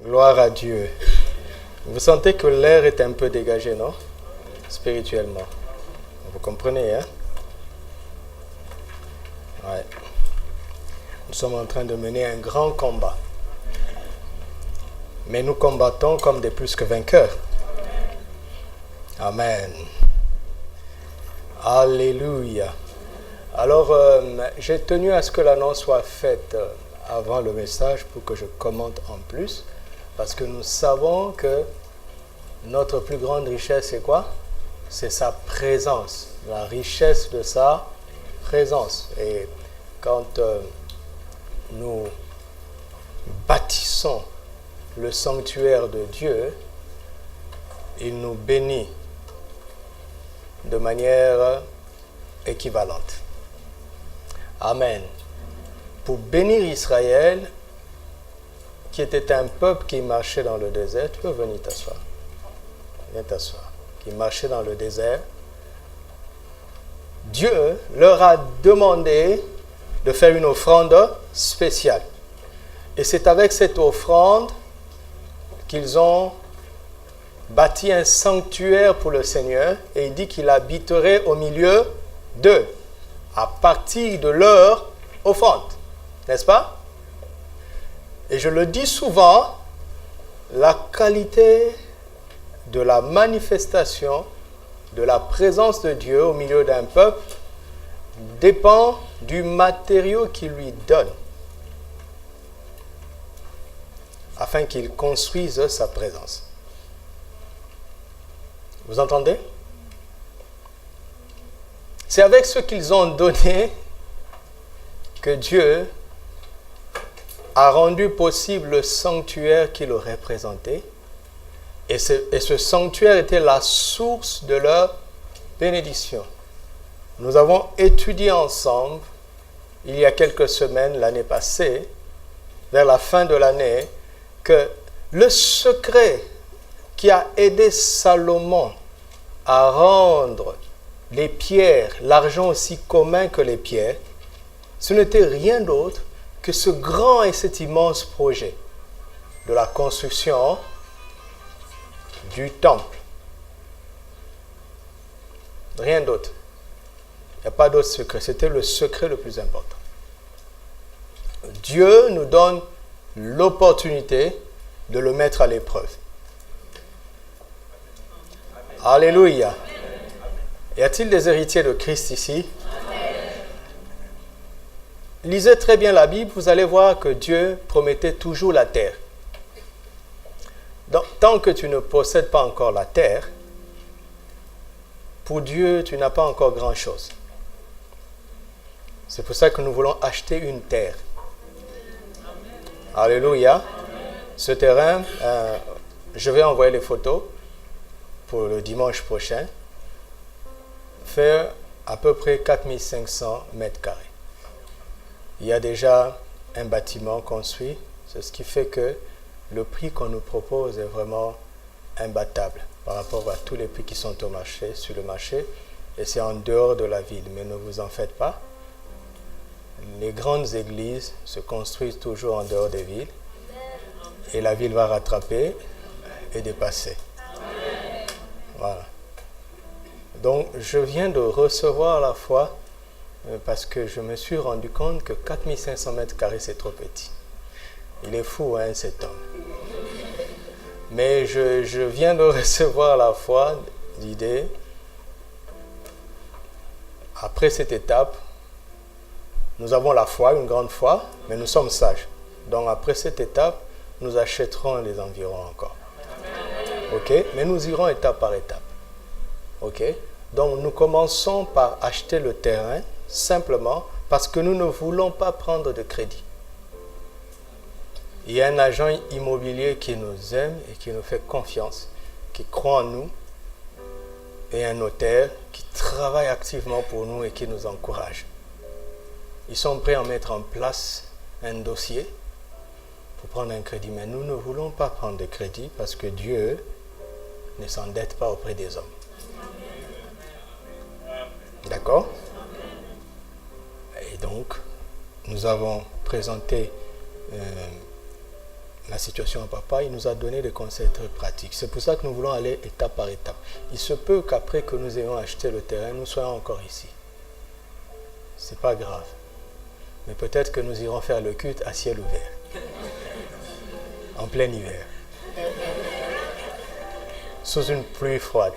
Gloire à Dieu. Vous sentez que l'air est un peu dégagé, non? Spirituellement. Vous comprenez, hein? Ouais. Nous sommes en train de mener un grand combat. Mais nous combattons comme des plus que vainqueurs. Amen. Alléluia. Alors, j'ai tenu à ce que l'annonce soit faite avant le message pour que je commente en plus. Parce que nous savons que notre plus grande richesse, c'est quoi? C'est sa présence. La richesse de sa présence. Et quand nous bâtissons le sanctuaire de Dieu, il nous bénit de manière équivalente. Amen. Pour bénir Israël, qui était un peuple qui marchait dans le désert, tu peux venir t'asseoir. Viens t'asseoir. Qui marchait dans le désert, Dieu leur a demandé de faire une offrande spéciale. Et c'est avec cette offrande qu'ils ont bâti un sanctuaire pour le Seigneur, et il dit qu'il habiterait au milieu d'eux, à partir de leur offrande. N'est-ce pas? Et je le dis souvent, la qualité de la manifestation de la présence de Dieu au milieu d'un peuple dépend du matériau qu'il lui donne, afin qu'il construise sa présence. Vous entendez? C'est avec ce qu'ils ont donné que Dieu a rendu possible le sanctuaire qu'il aurait présenté. Et ce sanctuaire était la source de leur bénédiction. Nous avons étudié ensemble, il y a quelques semaines, l'année passée, vers la fin de l'année, que le secret qui a aidé Salomon à rendre les pierres, l'argent aussi commun que les pierres, ce n'était rien d'autre que ce grand et cet immense projet de la construction du temple. Rien d'autre. Il n'y a pas d'autre secret. C'était le secret le plus important. Dieu nous donne l'opportunité de le mettre à l'épreuve. Alléluia. Y a-t-il des héritiers de Christ ici? Lisez très bien la Bible, vous allez voir que Dieu promettait toujours la terre. Donc, tant que tu ne possèdes pas encore la terre, pour Dieu, tu n'as pas encore grand-chose. C'est pour ça que nous voulons acheter une terre. Alléluia. Ce terrain, je vais envoyer les photos pour le dimanche prochain. Fait à peu près 4500 mètres carrés. Il y a déjà un bâtiment construit, c'est ce qui fait que le prix qu'on nous propose est vraiment imbattable par rapport à tous les prix qui sont au marché, sur le marché, et c'est en dehors de la ville. Mais ne vous en faites pas. Les grandes églises se construisent toujours en dehors des villes, et la ville va rattraper et dépasser. Voilà. Donc, je viens de recevoir la foi parce que je me suis rendu compte que 4500 mètres carrés, c'est trop petit. Il est fou, hein, cet homme. Mais je viens de recevoir la foi, l'idée. Après cette étape, nous avons la foi, une grande foi, mais nous sommes sages. Donc, après cette étape, nous achèterons les environs encore. OK? Mais nous irons étape par étape. OK? Donc, nous commençons par acheter le terrain, simplement parce que nous ne voulons pas prendre de crédit. Il y a un agent immobilier qui nous aime et qui nous fait confiance, qui croit en nous, et un notaire qui travaille activement pour nous et qui nous encourage. Ils sont prêts à mettre en place un dossier pour prendre un crédit, mais nous ne voulons pas prendre de crédit parce que Dieu ne s'endette pas auprès des hommes. D'accord? Et donc, nous avons présenté la situation à papa, il nous a donné des conseils très pratiques. C'est pour ça que nous voulons aller étape par étape. Il se peut qu'après que nous ayons acheté le terrain, nous soyons encore ici. C'est pas grave. Mais peut-être que nous irons faire le culte à ciel ouvert. En plein hiver. Sous une pluie froide.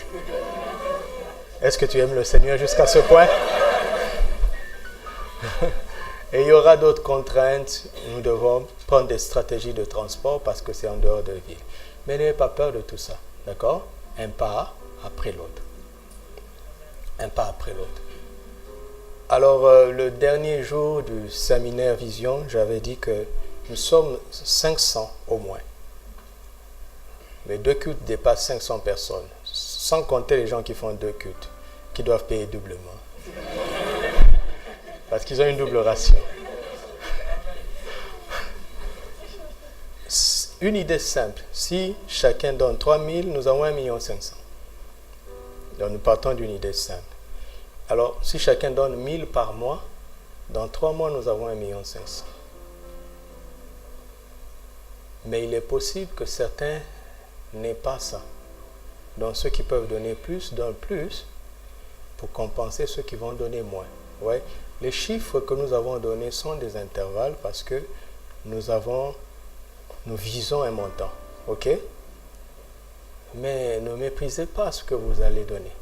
Est-ce que tu aimes le Seigneur jusqu'à ce point? Et il y aura d'autres contraintes. Nous devons prendre des stratégies de transport parce que c'est en dehors de la ville. Mais n'ayez pas peur de tout ça. D'accord? Un pas après l'autre. Un pas après l'autre. Alors, le dernier jour du séminaire Vision, j'avais dit que nous sommes 500 au moins. Mais 2 cultes dépassent 500 personnes. Sans compter les gens qui font 2 cultes, qui doivent payer doublement. Parce qu'ils ont une double ration. Une idée simple. Si chacun donne 3 000, nous avons 1 500 000. Donc nous partons d'une idée simple. Alors, si chacun donne 1 000 par mois, dans 3 mois, nous avons 1 500 000. Mais il est possible que certains n'aient pas ça. Donc ceux qui peuvent donner plus, donnent plus pour compenser ceux qui vont donner moins. Ouais. Les chiffres que nous avons donnés sont des intervalles parce que nous visons un montant. OK? Mais ne méprisez pas ce que vous allez donner.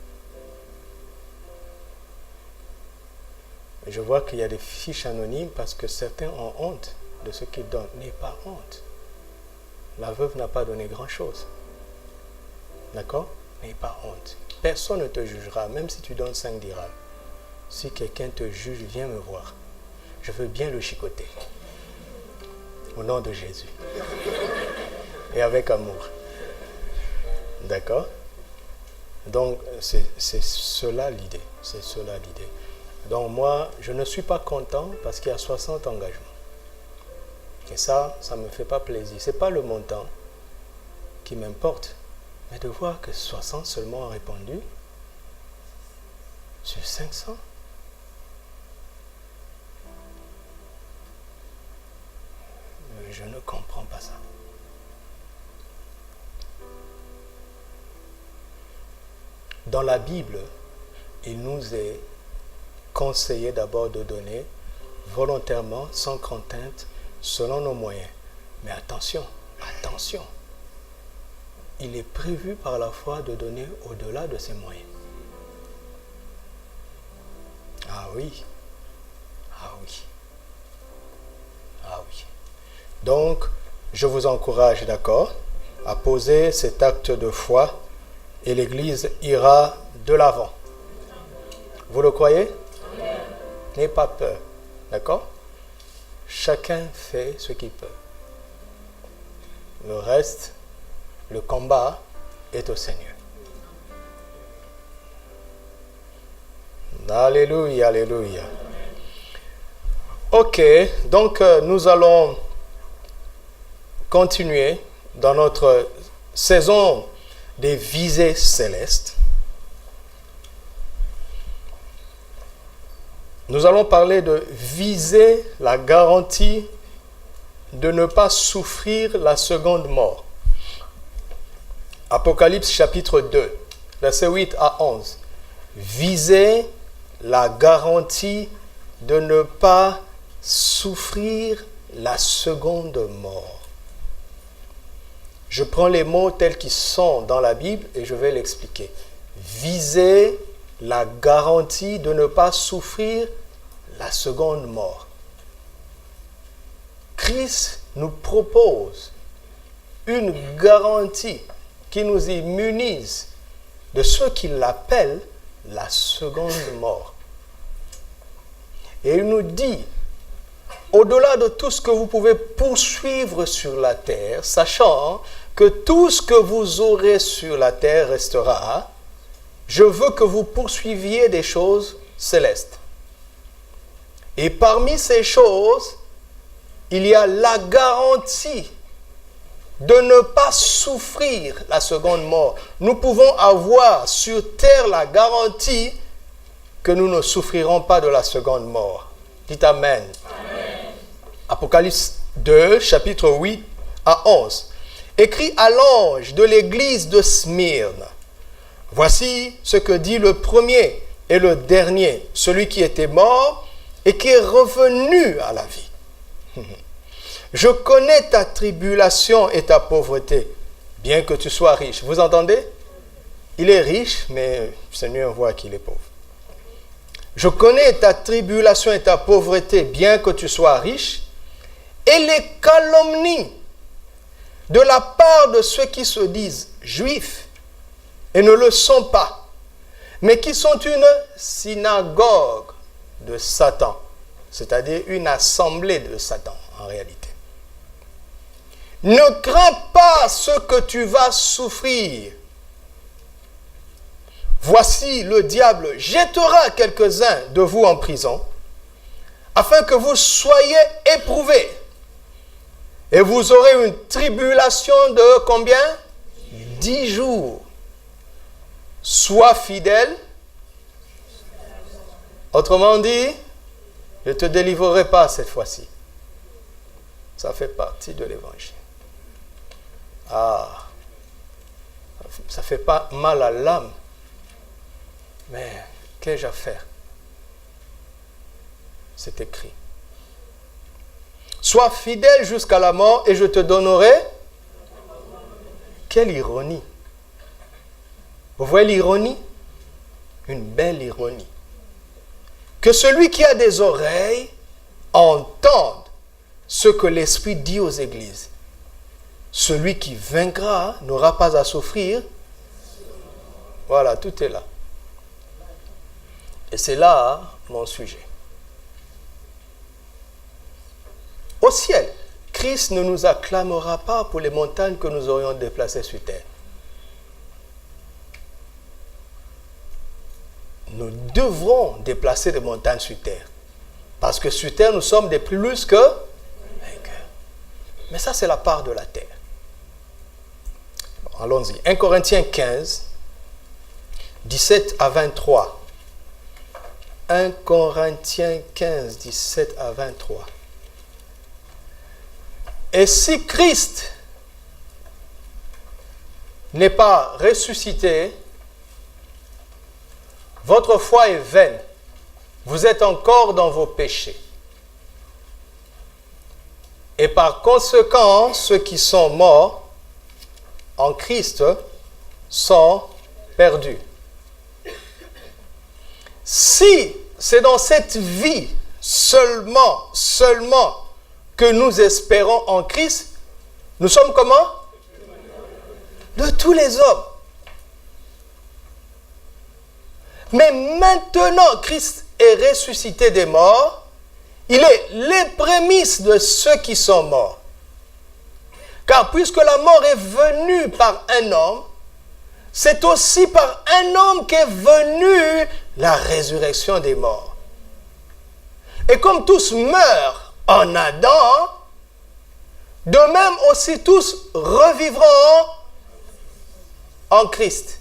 Je vois qu'il y a des fiches anonymes parce que certains ont honte de ce qu'ils donnent. N'aie pas honte. La veuve n'a pas donné grand-chose. D'accord? N'aie pas honte. Personne ne te jugera, même si tu donnes 5 dirhams. Si quelqu'un te juge, viens me voir. Je veux bien le chicoter. Au nom de Jésus. Et avec amour. D'accord? Donc, c'est cela l'idée. C'est cela l'idée. Donc moi, je ne suis pas content parce qu'il y a 60 engagements. Et ça ne me fait pas plaisir. Ce n'est pas le montant qui m'importe, mais de voir que 60 seulement ont répondu sur 500. Je ne comprends pas ça. Dans la Bible, il nous est conseillé d'abord de donner volontairement, sans contrainte, selon nos moyens. Mais attention, attention. Il est prévu par la foi de donner au-delà de ses moyens. Ah oui. Ah oui. Ah oui. Donc, je vous encourage, d'accord, à poser cet acte de foi et l'Église ira de l'avant. Vous le croyez? N'ayez pas peur, d'accord? Chacun fait ce qu'il peut. Le reste, le combat est au Seigneur. Alléluia, alléluia. Ok, donc nous allons continuer dans notre saison des visées célestes. Nous allons parler de viser la garantie de ne pas souffrir la seconde mort. Apocalypse chapitre 2, versets 8 à 11. Viser la garantie de ne pas souffrir la seconde mort. Je prends les mots tels qu'ils sont dans la Bible et je vais l'expliquer. Viser la garantie de ne pas souffrir la seconde mort. Christ nous propose une garantie qui nous immunise de ce qu'il appelle la seconde mort. Et il nous dit, au-delà de tout ce que vous pouvez poursuivre sur la terre, sachant que tout ce que vous aurez sur la terre restera, je veux que vous poursuiviez des choses célestes. Et parmi ces choses, il y a la garantie de ne pas souffrir la seconde mort. Nous pouvons avoir sur terre la garantie que nous ne souffrirons pas de la seconde mort. Dites Amen. Amen. Apocalypse 2, chapitre 8 à 11. Écrit à l'ange de l'église de Smyrne. Voici ce que dit le premier et le dernier, celui qui était mort et qui est revenu à la vie. Je connais ta tribulation et ta pauvreté, bien que tu sois riche. Vous entendez? Il est riche, mais le Seigneur voit qu'il est pauvre. Je connais ta tribulation et ta pauvreté, bien que tu sois riche, et les calomnies de la part de ceux qui se disent juifs et ne le sont pas, mais qui sont une synagogue de Satan, c'est-à-dire une assemblée de Satan en réalité. Ne crains pas ce que tu vas souffrir. Voici, le diable jettera quelques-uns de vous en prison, afin que vous soyez éprouvés. Et vous aurez une tribulation de combien? 10 jours. Sois fidèle. Autrement dit, je ne te délivrerai pas cette fois-ci. Ça fait partie de l'évangile. Ah, ça fait pas mal à l'âme. Mais qu'ai-je à faire? C'est écrit. Sois fidèle jusqu'à la mort et je te donnerai. Quelle ironie! Vous voyez l'ironie? Une belle ironie. Que celui qui a des oreilles entende ce que l'Esprit dit aux églises. Celui qui vaincra n'aura pas à souffrir. Voilà, tout est là. Et c'est là mon sujet. Au ciel, Christ ne nous acclamera pas pour les montagnes que nous aurions déplacées sur terre. Nous devrons déplacer des montagnes sur terre. Parce que sur terre, nous sommes des plus que vainqueurs. Mais ça, c'est la part de la terre. Bon, allons-y. 1 Corinthiens 15, 17 à 23. 1 Corinthiens 15, 17 à 23. Et si Christ n'est pas ressuscité, votre foi est vaine. Vous êtes encore dans vos péchés. Et par conséquent, ceux qui sont morts en Christ sont perdus. Si c'est dans cette vie seulement que nous espérons en Christ, nous sommes comment? De tous les hommes. Mais maintenant, Christ est ressuscité des morts, il est les prémices de ceux qui sont morts. Car puisque la mort est venue par un homme, c'est aussi par un homme qu'est venue la résurrection des morts. Et comme tous meurent en Adam, de même aussi tous revivront en Christ.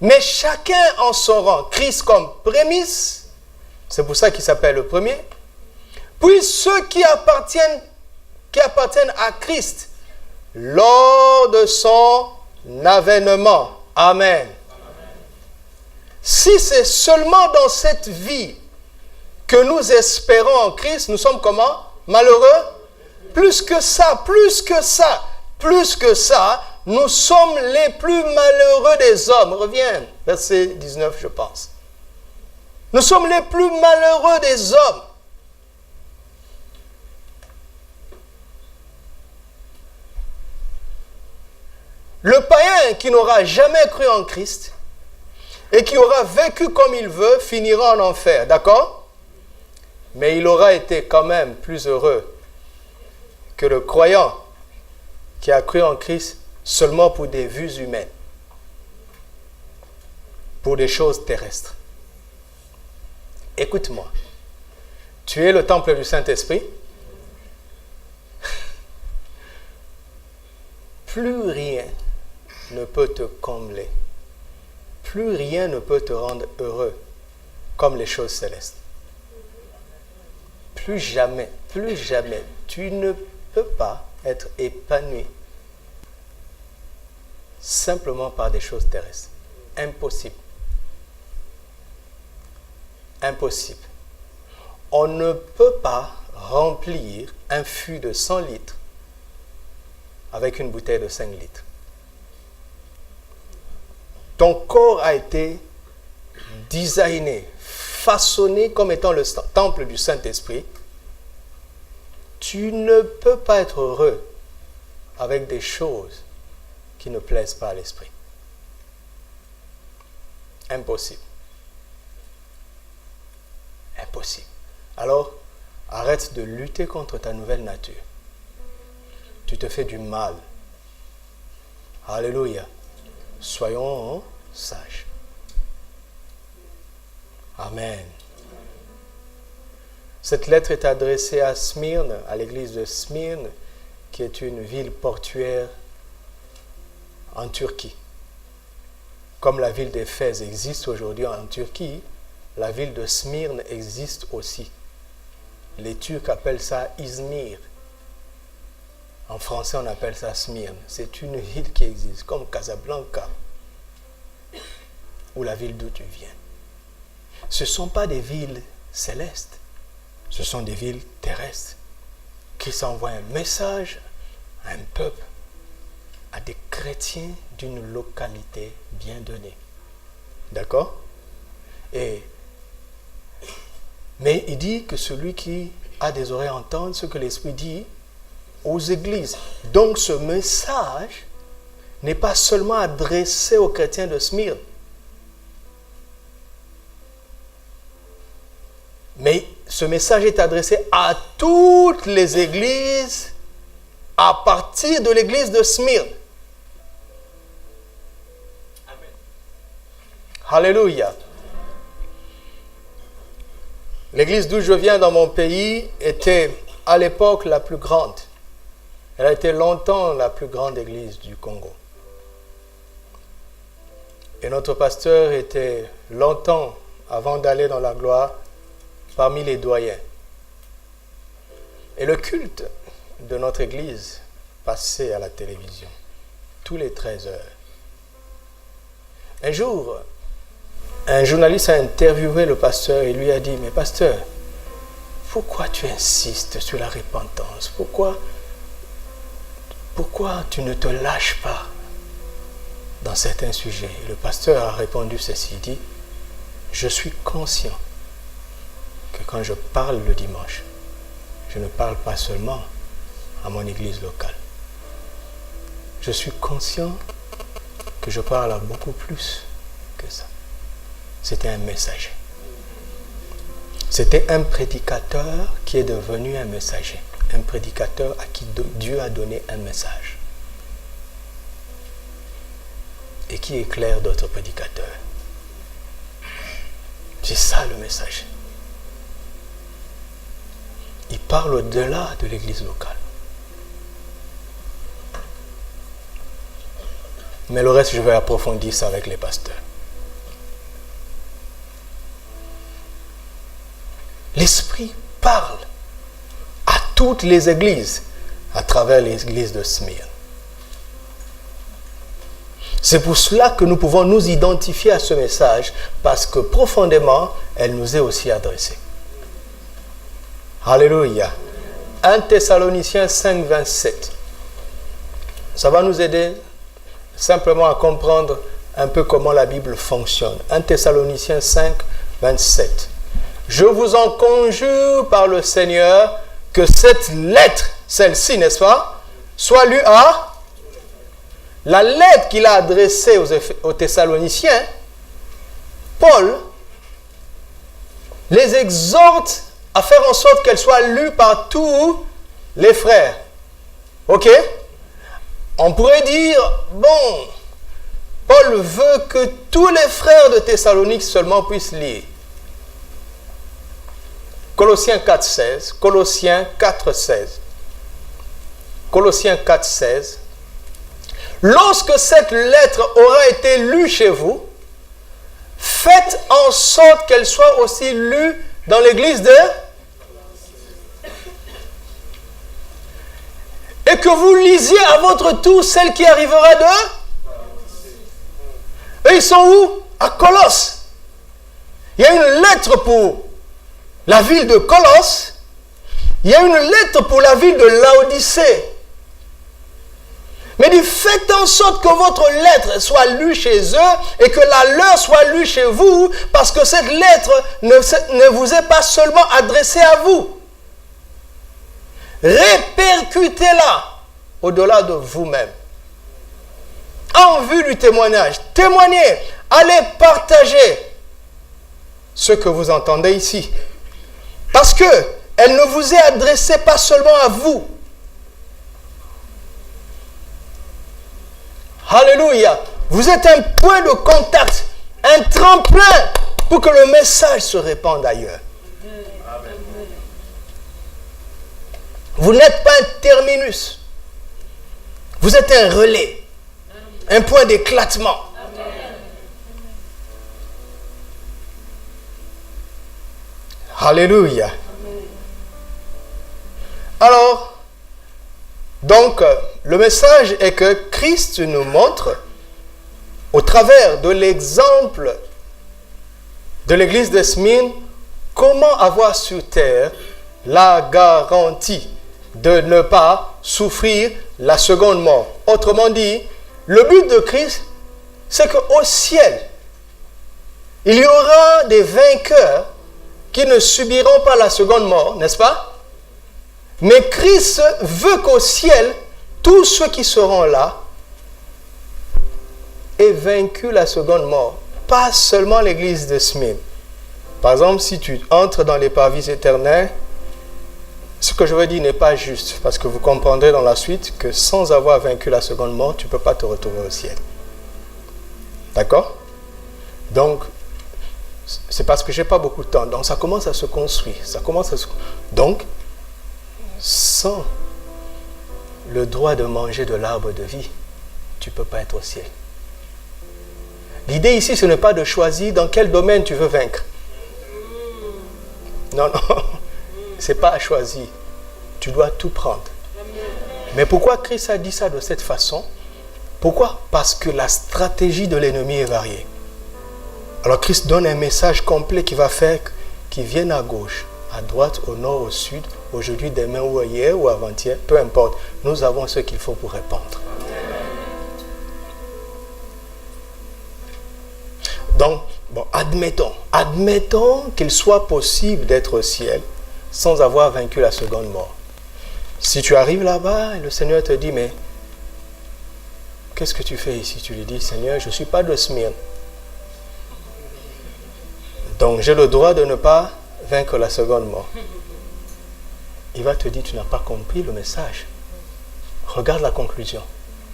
Mais chacun en son rang, Christ comme prémisse, c'est pour ça qu'il s'appelle le premier, puis ceux qui appartiennent à Christ lors de son avènement. Amen. Si c'est seulement dans cette vie que nous espérons en Christ, nous sommes comment? Malheureux? Plus que ça, nous sommes les plus malheureux des hommes. Reviens, verset 19, je pense. Nous sommes les plus malheureux des hommes. Le païen qui n'aura jamais cru en Christ et qui aura vécu comme il veut finira en enfer, d'accord? Mais il aura été quand même plus heureux que le croyant qui a cru en Christ seulement pour des vues humaines, pour des choses terrestres. Écoute-moi, tu es le temple du Saint-Esprit. Plus rien ne peut te combler. Plus rien ne peut te rendre heureux comme les choses célestes. Plus jamais, tu ne peux pas être épanoui simplement par des choses terrestres. Impossible. Impossible. On ne peut pas remplir un fût de 100 litres avec une bouteille de 5 litres. Ton corps a été designé, façonné comme étant le temple du Saint-Esprit. Tu ne peux pas être heureux avec des choses qui ne plaisent pas à l'esprit. Impossible. Impossible. Alors, arrête de lutter contre ta nouvelle nature. Tu te fais du mal. Alléluia. Soyons sages. Amen. Cette lettre est adressée à Smyrne, à l'église de Smyrne, qui est une ville portuaire en Turquie. Comme la ville d'Éphèse existe aujourd'hui en Turquie, la ville de Smyrne existe aussi. Les Turcs appellent ça Izmir. En français, on appelle ça Smyrne. C'est une ville qui existe, comme Casablanca, ou la ville d'où tu viens. Ce ne sont pas des villes célestes, ce sont des villes terrestres qui s'envoient un message à un peuple, à des chrétiens d'une localité bien donnée. D'accord? Mais il dit que celui qui a des oreilles entende ce que l'Esprit dit aux églises. Donc ce message n'est pas seulement adressé aux chrétiens de Smyrne, mais ce message est adressé à toutes les églises à partir de l'église de Smyrne. Amen. Alléluia. L'église d'où je viens dans mon pays était à l'époque la plus grande. Elle a été longtemps la plus grande église du Congo. Et notre pasteur était longtemps, avant d'aller dans la gloire, parmi les doyens. Et le culte de notre église passait à la télévision, tous les 13 heures. Un jour, un journaliste a interviewé le pasteur et lui a dit, « Mais pasteur, pourquoi tu insistes sur la repentance? Pourquoi tu ne te lâches pas dans certains sujets ?» Et le pasteur a répondu ceci, il dit, « Je suis conscient que quand je parle le dimanche, je ne parle pas seulement à mon église locale. Je suis conscient que je parle à beaucoup plus que ça. » C'était un messager. C'était un prédicateur qui est devenu un messager. Un prédicateur à qui Dieu a donné un message. Et qui éclaire d'autres prédicateurs. C'est ça le message. Il parle au-delà de l'église locale. Mais le reste, je vais approfondir ça avec les pasteurs. L'Esprit parle à toutes les églises à travers l'église de Smyrne. C'est pour cela que nous pouvons nous identifier à ce message, parce que profondément, elle nous est aussi adressée. Alléluia. 1 Thessaloniciens 5, 27. Ça va nous aider simplement à comprendre un peu comment la Bible fonctionne. 1 Thessaloniciens 5, 27. Je vous en conjure par le Seigneur que cette lettre, celle-ci, n'est-ce pas, soit lue à la lettre qu'il a adressée aux Thessaloniciens. Paul les exhorte à faire en sorte qu'elle soit lue par tous les frères. Ok? On pourrait dire, bon, Paul veut que tous les frères de Thessalonique seulement puissent lire. Colossiens 4,16. Colossiens 4,16. Colossiens 4,16. Lorsque cette lettre aura été lue chez vous, faites en sorte qu'elle soit aussi lue dans l'église de... et que vous lisiez à votre tour celle qui arrivera d'eux. Et ils sont où? À Colosse. Il y a une lettre pour la ville de Colosse. Il y a une lettre pour la ville de Laodicée. Mais dit, faites en sorte que votre lettre soit lue chez eux et que la leur soit lue chez vous, parce que cette lettre ne vous est pas seulement adressée à vous. Répercutez-la au-delà de vous-même. En vue du témoignage, témoignez, allez partager ce que vous entendez ici. Parce que elle ne vous est adressée pas seulement à vous. Alléluia. Vous êtes un point de contact, un tremplin pour que le message se répande ailleurs. Vous n'êtes pas un terminus. Vous êtes un relais, un point d'éclatement. Alléluia. Alors, donc, le message est que Christ nous montre, au travers de l'exemple de l'église de Smyrne, comment avoir sur terre la garantie de ne pas souffrir la seconde mort. Autrement dit, le but de Christ, c'est qu'au ciel, il y aura des vainqueurs qui ne subiront pas la seconde mort, n'est-ce pas? Mais Christ veut qu'au ciel, tous ceux qui seront là aient vaincu la seconde mort. Pas seulement l'église de Smyrne. Par exemple, si tu entres dans les parvis éternels, ce que je veux dire n'est pas juste, parce que vous comprendrez dans la suite que sans avoir vaincu la seconde mort, tu ne peux pas te retrouver au ciel. D'accord? Donc, c'est parce que je n'ai pas beaucoup de temps. Donc, ça commence à se construire. Donc, sans le droit de manger de l'arbre de vie, tu ne peux pas être au ciel. L'idée ici, ce n'est pas de choisir dans quel domaine tu veux vaincre. Non, ce n'est pas à choisir. Tu dois tout prendre. Mais pourquoi Christ a dit ça de cette façon? Pourquoi? Parce que la stratégie de l'ennemi est variée. Alors Christ donne un message complet qui va faire qu'il vienne à gauche, à droite, au nord, au sud, aujourd'hui, demain ou hier ou avant-hier, peu importe. Nous avons ce qu'il faut pour répondre. Donc, bon, admettons qu'il soit possible d'être au ciel sans avoir vaincu la seconde mort. Si tu arrives là-bas et le Seigneur te dit, mais qu'est-ce que tu fais ici? Tu lui dis, Seigneur, je ne suis pas de Smyrne. Donc j'ai le droit de ne pas vaincre la seconde mort. Il va te dire, tu n'as pas compris le message. Regarde la conclusion.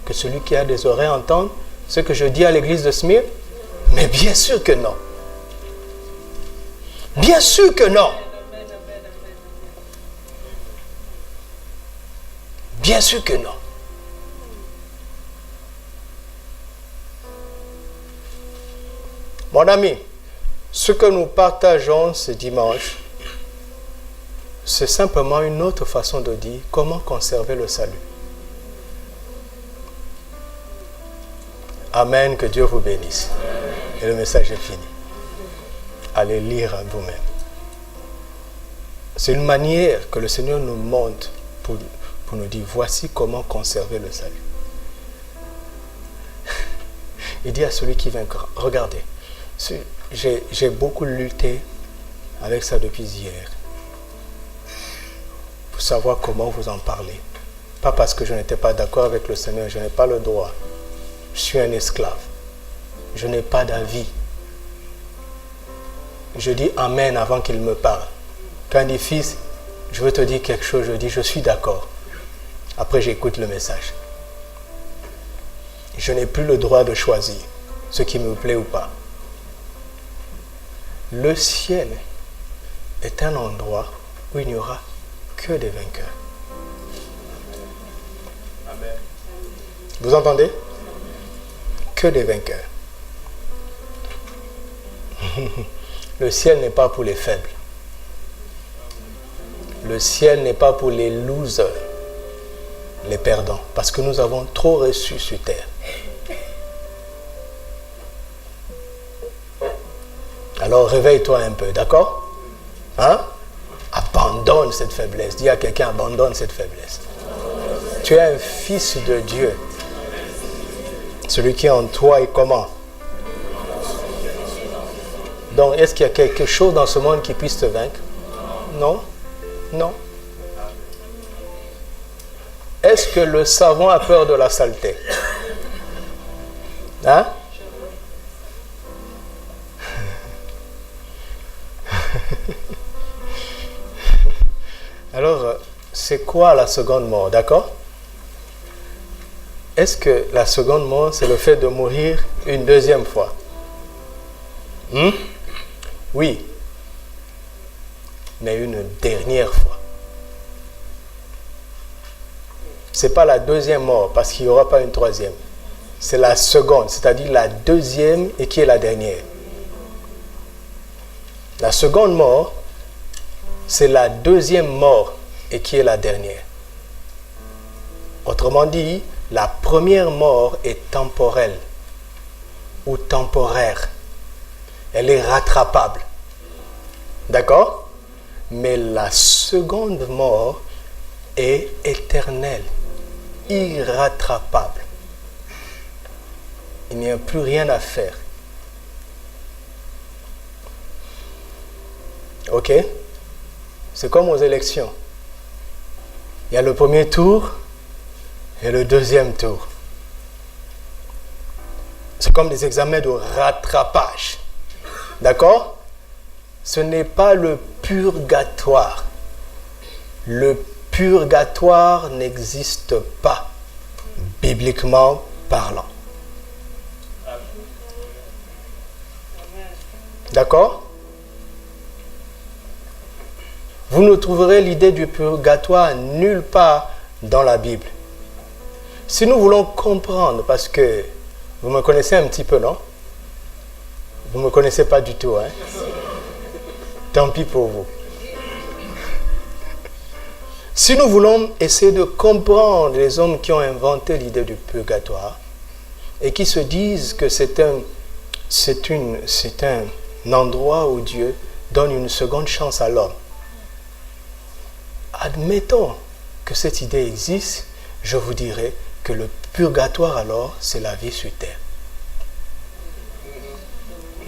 Que celui qui a des oreilles entende ce que je dis à l'église de Smyrne. Mais bien sûr que non. Bien sûr que non. Bien sûr que non. Mon ami, ce que nous partageons ce dimanche, c'est simplement une autre façon de dire comment conserver le salut. Amen, que Dieu vous bénisse. Et le message est fini. Allez lire vous-même. C'est une manière que le Seigneur nous montre pour nous dire, voici comment conserver le salut. Il dit à celui qui vaincra, regardez, j'ai beaucoup lutté avec ça depuis hier. Pour savoir comment vous en parler. Pas parce que je n'étais pas d'accord avec le Seigneur, je n'ai pas le droit. Je suis un esclave. Je n'ai pas d'avis. Je dis Amen avant qu'il me parle. Quand il dit fils, je veux te dire quelque chose, je dis je suis d'accord. Après j'écoute le message. Je n'ai plus le droit de choisir ce qui me plaît ou pas. Le ciel est un endroit où il n'y aura que des vainqueurs. Amen. Vous entendez? Que des vainqueurs. Le ciel n'est pas pour les faibles. Le ciel n'est pas pour les losers. les perdants, parce que nous avons trop reçu sur terre. Alors réveille-toi un peu, d'accord? Hein? Abandonne cette faiblesse. Dis à quelqu'un, abandonne cette faiblesse. Tu es un fils de Dieu. Celui qui est en toi est comment? Donc, est-ce qu'il y a quelque chose dans ce monde qui puisse te vaincre? Non. Non. Est-ce que le savon a peur de la saleté? Hein? Alors, c'est quoi la seconde mort, d'accord? Est-ce que la seconde mort, c'est le fait de mourir une deuxième fois? Oui. Mais une dernière fois. Ce n'est pas la deuxième mort, parce qu'il n'y aura pas une troisième. C'est la seconde, c'est-à-dire la deuxième et qui est la dernière. La seconde mort, c'est la deuxième mort et qui est la dernière. Autrement dit, la première mort est temporelle ou temporaire. Elle est rattrapable. D'accord? Mais la seconde mort est éternelle, irrattrapable. Il n'y a plus rien à faire. Ok? C'est comme aux élections. Il y a le premier tour et le deuxième tour. C'est comme des examens de rattrapage. D'accord? Ce n'est pas le purgatoire. Le purgatoire n'existe pas, bibliquement parlant. D'accord? Vous ne trouverez l'idée du purgatoire nulle part dans la Bible. Si nous voulons comprendre, parce que vous me connaissez un petit peu, non? Vous ne me connaissez pas du tout, hein? Tant pis pour vous. Si nous voulons essayer de comprendre les hommes qui ont inventé l'idée du purgatoire et qui se disent que c'est un endroit où Dieu donne une seconde chance à l'homme, admettons que cette idée existe, je vous dirais que le purgatoire alors, c'est la vie sur terre.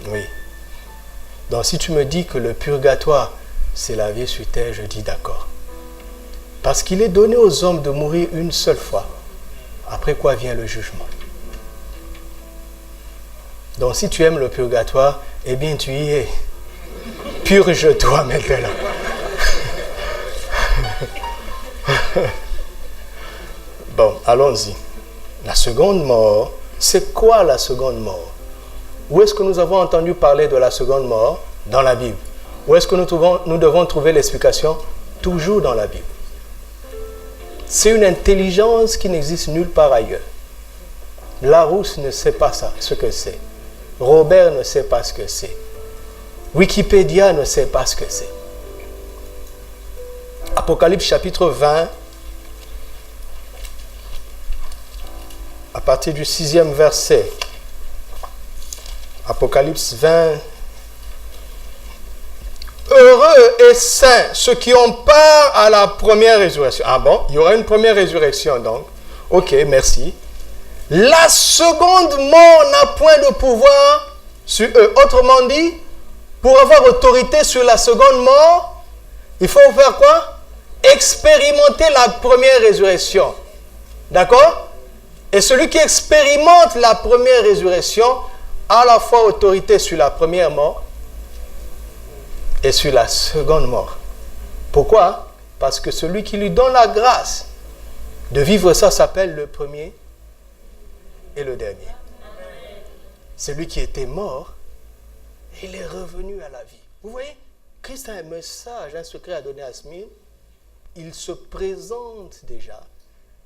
Oui. Donc si tu me dis que le purgatoire, c'est la vie sur terre, je dis d'accord. Parce qu'il est donné aux hommes de mourir une seule fois. Après quoi vient le jugement. Donc si tu aimes le purgatoire, eh bien tu y es. Purge-toi maintenant. Bon, allons-y. La seconde mort, c'est quoi la seconde mort? Où est-ce que nous avons entendu parler de la seconde mort? Dans la Bible. Où est-ce que nous devons trouver l'explication? Toujours dans la Bible. C'est une intelligence qui n'existe nulle part ailleurs. Larousse ne sait pas ça, ce que c'est. Robert ne sait pas ce que c'est. Wikipédia ne sait pas ce que c'est. Apocalypse chapitre 20, à partir du 6e verset. Apocalypse 20. Heureux et saints ceux qui ont part à la première résurrection. Ah bon? Il y aura une première résurrection donc. Ok, merci. La seconde mort n'a point de pouvoir sur eux. Autrement dit, pour avoir autorité sur la seconde mort, il faut faire quoi? Expérimenter la première résurrection. D'accord? Et celui qui expérimente la première résurrection a à la fois autorité sur la première mort et sur la seconde mort. Pourquoi? Parce que celui qui lui donne la grâce de vivre ça s'appelle le premier et le dernier. Celui qui était mort, il est revenu à la vie. Vous voyez, Christ a un message, un secret à donner à Smyrne. Il se présente déjà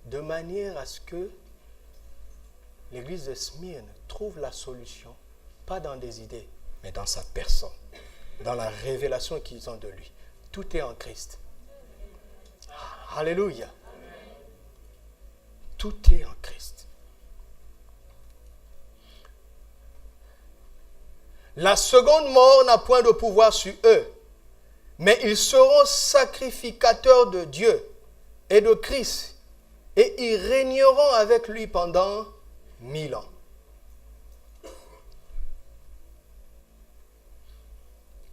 de manière à ce que l'église de Smyrne trouve la solution, pas dans des idées, mais dans sa personne, dans la révélation qu'ils ont de lui. Tout est en Christ. Alléluia. Tout est en Christ. La seconde mort n'a point de pouvoir sur eux, mais ils seront sacrificateurs de Dieu et de Christ, et ils régneront avec lui pendant 1000 ans.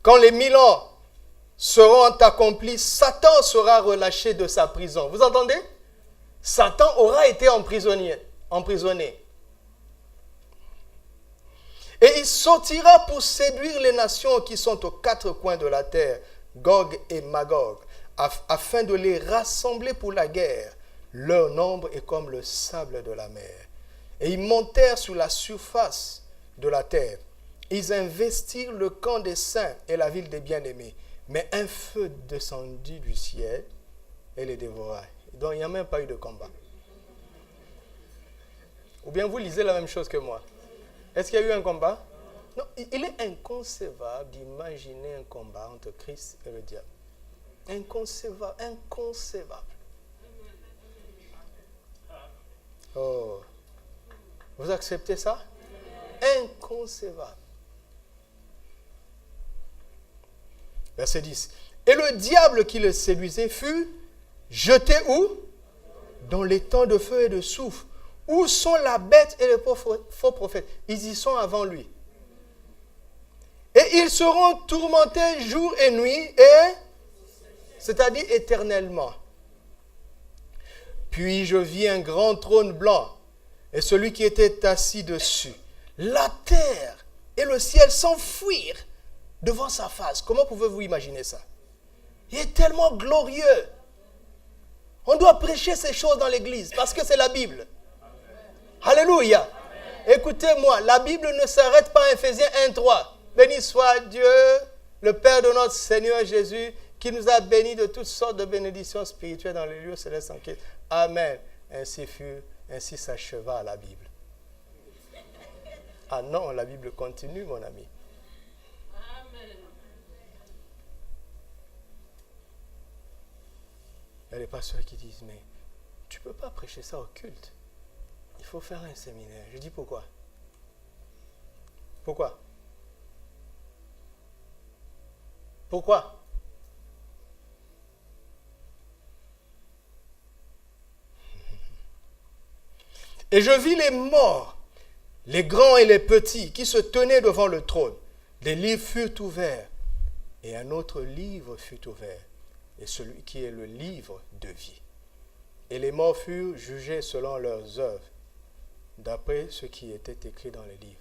Quand les 1000 ans seront accomplis, Satan sera relâché de sa prison. Vous entendez? Satan aura été emprisonné. Et il sortira pour séduire les nations qui sont aux quatre coins de la terre, Gog et Magog, afin de les rassembler pour la guerre. Leur nombre est comme le sable de la mer. Et ils montèrent sur la surface de la terre. Ils investirent le camp des saints et la ville des bien-aimés. Mais un feu descendit du ciel et les dévora. Donc il n'y a même pas eu de combat. Ou bien vous lisez la même chose que moi. Est-ce qu'il y a eu un combat? Non, il est inconcevable d'imaginer un combat entre Christ et le diable. Inconcevable, inconcevable. Oh, vous acceptez ça? Inconcevable. Verset 10. Et le diable qui le séduisait fut jeté où? Dans les temps de feu et de soufre. Où sont la bête et le faux prophète? Ils y sont avant lui. Et ils seront tourmentés jour et nuit, c'est-à-dire éternellement. Puis je vis un grand trône blanc, et celui qui était assis dessus. La terre et le ciel s'enfuirent devant sa face. Comment pouvez-vous imaginer ça? Il est tellement glorieux. On doit prêcher ces choses dans l'église, parce que c'est la Bible. Alléluia. Écoutez-moi, la Bible ne s'arrête pas à Ephésiens 1:3. Béni soit Dieu, le Père de notre Seigneur Jésus, qui nous a bénis de toutes sortes de bénédictions spirituelles dans les lieux célestes en Christ. Amen. Ainsi s'acheva la Bible. Ah non, la Bible continue, mon ami. Amen. Il y a des pasteurs qui disent, mais tu ne peux pas prêcher ça au culte. Il faut faire un séminaire. Je dis pourquoi? Pourquoi? Pourquoi? Et je vis les morts, les grands et les petits, qui se tenaient devant le trône. Des livres furent ouverts, et un autre livre fut ouvert, et celui qui est le livre de vie. Et les morts furent jugés selon leurs œuvres, d'après ce qui était écrit dans les livres.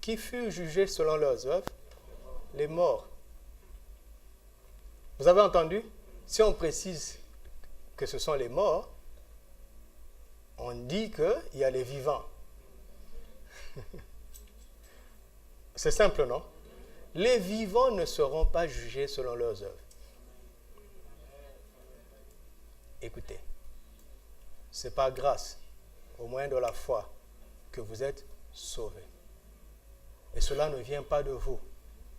Qui furent jugés selon leurs œuvres? Les morts. Vous avez entendu? Si on précise que ce sont les morts, on dit qu'il y a les vivants. C'est simple, non? Les vivants ne seront pas jugés selon leurs œuvres. Écoutez, c'est par grâce, au moyen de la foi, que vous êtes sauvés. Et cela ne vient pas de vous,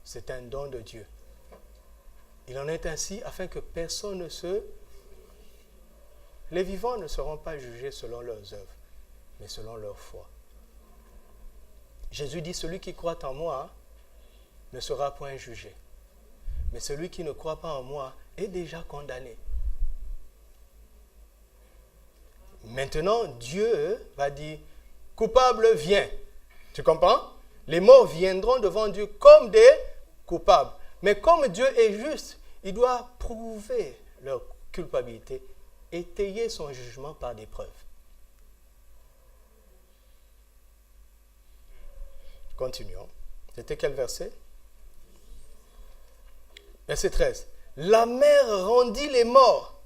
c'est un don de Dieu. Il en est ainsi afin que personne ne se... Les vivants ne seront pas jugés selon leurs œuvres, mais selon leur foi. Jésus dit, celui qui croit en moi ne sera point jugé. Mais celui qui ne croit pas en moi est déjà condamné. Maintenant, Dieu va dire, coupable, viens. Tu comprends? Les morts viendront devant Dieu comme des coupables. Mais comme Dieu est juste, il doit prouver leur culpabilité, étayer son jugement par des preuves. Continuons. C'était quel verset? Verset 13. La mer rendit les morts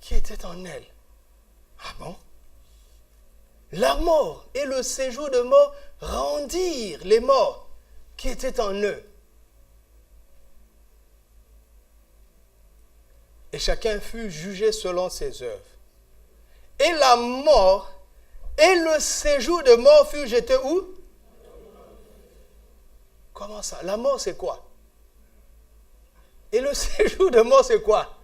qui étaient en elle. Ah bon? La mort et le séjour de mort rendirent les morts qui étaient en eux. Et chacun fut jugé selon ses œuvres. Et la mort et le séjour de mort furent jetés où? Comment ça? La mort, c'est quoi? Et le séjour de mort, c'est quoi?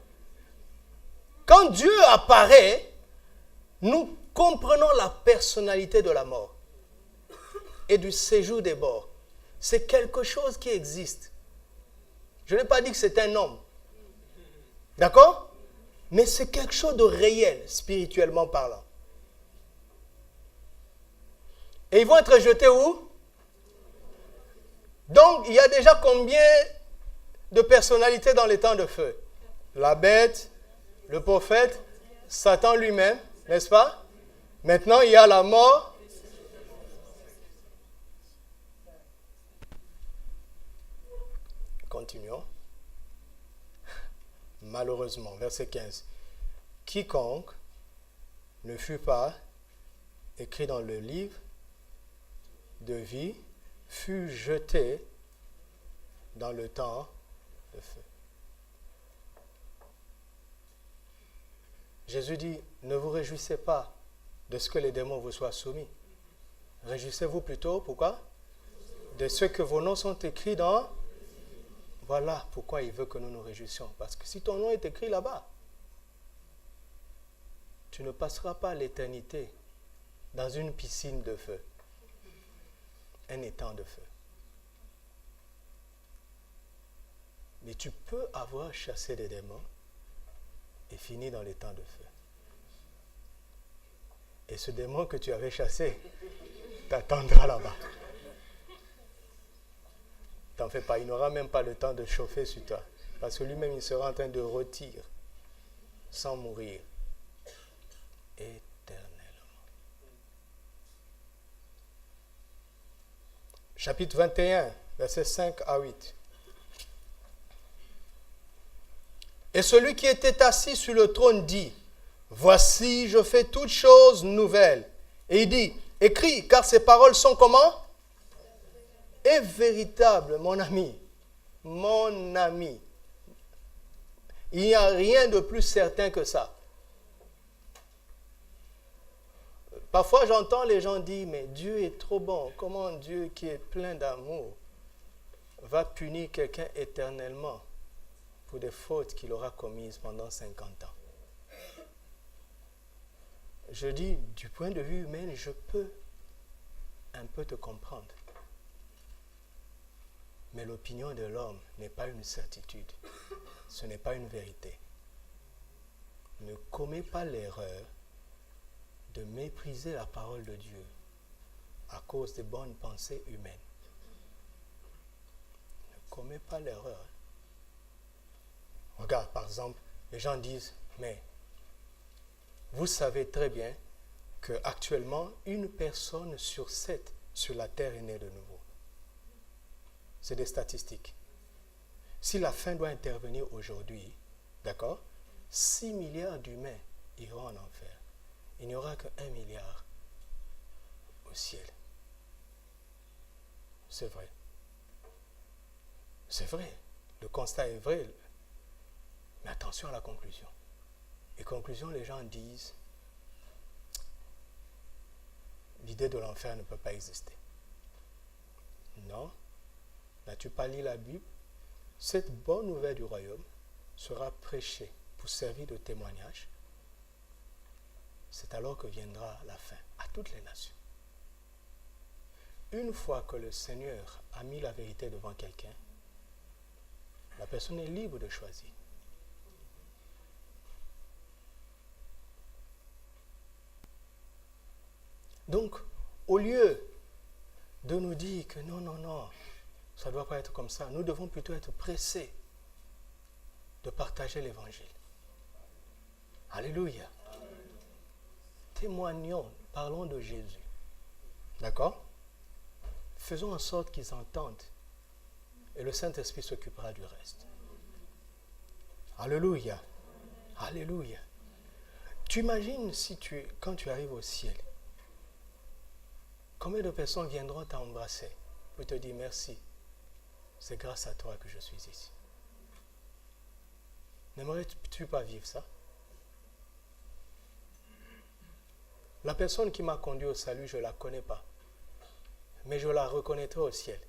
Quand Dieu apparaît, nous comprenons la personnalité de la mort et du séjour des morts. C'est quelque chose qui existe. Je n'ai pas dit que c'est un homme. D'accord? Mais c'est quelque chose de réel, spirituellement parlant. Et ils vont être jetés où? Donc, il y a déjà combien de personnalités dans les temps de feu? La bête, le prophète, Satan lui-même, n'est-ce pas? Maintenant, il y a la mort. Continuons. Malheureusement, verset 15. Quiconque ne fut pas écrit dans le livre de vie fut jeté dans le temps de feu. Jésus dit, ne vous réjouissez pas de ce que les démons vous soient soumis. Réjouissez-vous plutôt, pourquoi? De ce que vos noms sont écrits dans... Voilà pourquoi il veut que nous nous réjouissions. Parce que si ton nom est écrit là-bas, tu ne passeras pas l'éternité dans une piscine de feu. Un étang de feu. Mais tu peux avoir chassé des démons et fini dans l'étang de feu. Et ce démon que tu avais chassé t'attendra là-bas. T'en fais pas, il n'aura même pas le temps de chauffer sur toi. Parce que lui-même, il sera en train de rôtir sans mourir éternellement. Chapitre 21, versets 5 à 8. Et celui qui était assis sur le trône dit, voici, je fais toutes choses nouvelles. Et il dit, écris, car ces paroles sont comment? Et véritable, mon ami. Mon ami. Il n'y a rien de plus certain que ça. Parfois, j'entends les gens dire, mais Dieu est trop bon. Comment Dieu, qui est plein d'amour, va punir quelqu'un éternellement pour des fautes qu'il aura commises pendant 50 ans? Je dis, du point de vue humain, je peux un peu te comprendre. Mais l'opinion de l'homme n'est pas une certitude. Ce n'est pas une vérité. Ne commets pas l'erreur de mépriser la parole de Dieu à cause des bonnes pensées humaines. Ne commets pas l'erreur. Regarde, par exemple, les gens disent, mais vous savez très bien qu'actuellement, une personne sur 7 sur la terre est née de nouveau. C'est des statistiques. Si la fin doit intervenir aujourd'hui, d'accord, 6 milliards d'humains iront en enfer. Il n'y aura que 1 milliard au ciel. C'est vrai. C'est vrai. Le constat est vrai. Mais attention à la conclusion. Et conclusion, les gens disent, l'idée de l'enfer ne peut pas exister. Non. N'as-tu pas lu la Bible? Cette bonne nouvelle du royaume sera prêchée pour servir de témoignage. C'est alors que viendra la fin à toutes les nations. Une fois que le Seigneur a mis la vérité devant quelqu'un, la personne est libre de choisir. Donc, au lieu de nous dire que non, ça ne doit pas être comme ça, nous devons plutôt être pressés de partager l'évangile. Alléluia. Témoignons, parlons de Jésus. D'accord? Faisons en sorte qu'ils entendent et le Saint-Esprit s'occupera du reste. Alléluia. Alléluia. Tu imagines si quand tu arrives au ciel, combien de personnes viendront t'embrasser pour te dire merci. C'est grâce à toi que je suis ici. N'aimerais-tu pas vivre ça? La personne qui m'a conduit au salut, je ne la connais pas. Mais je la reconnaîtrai au ciel.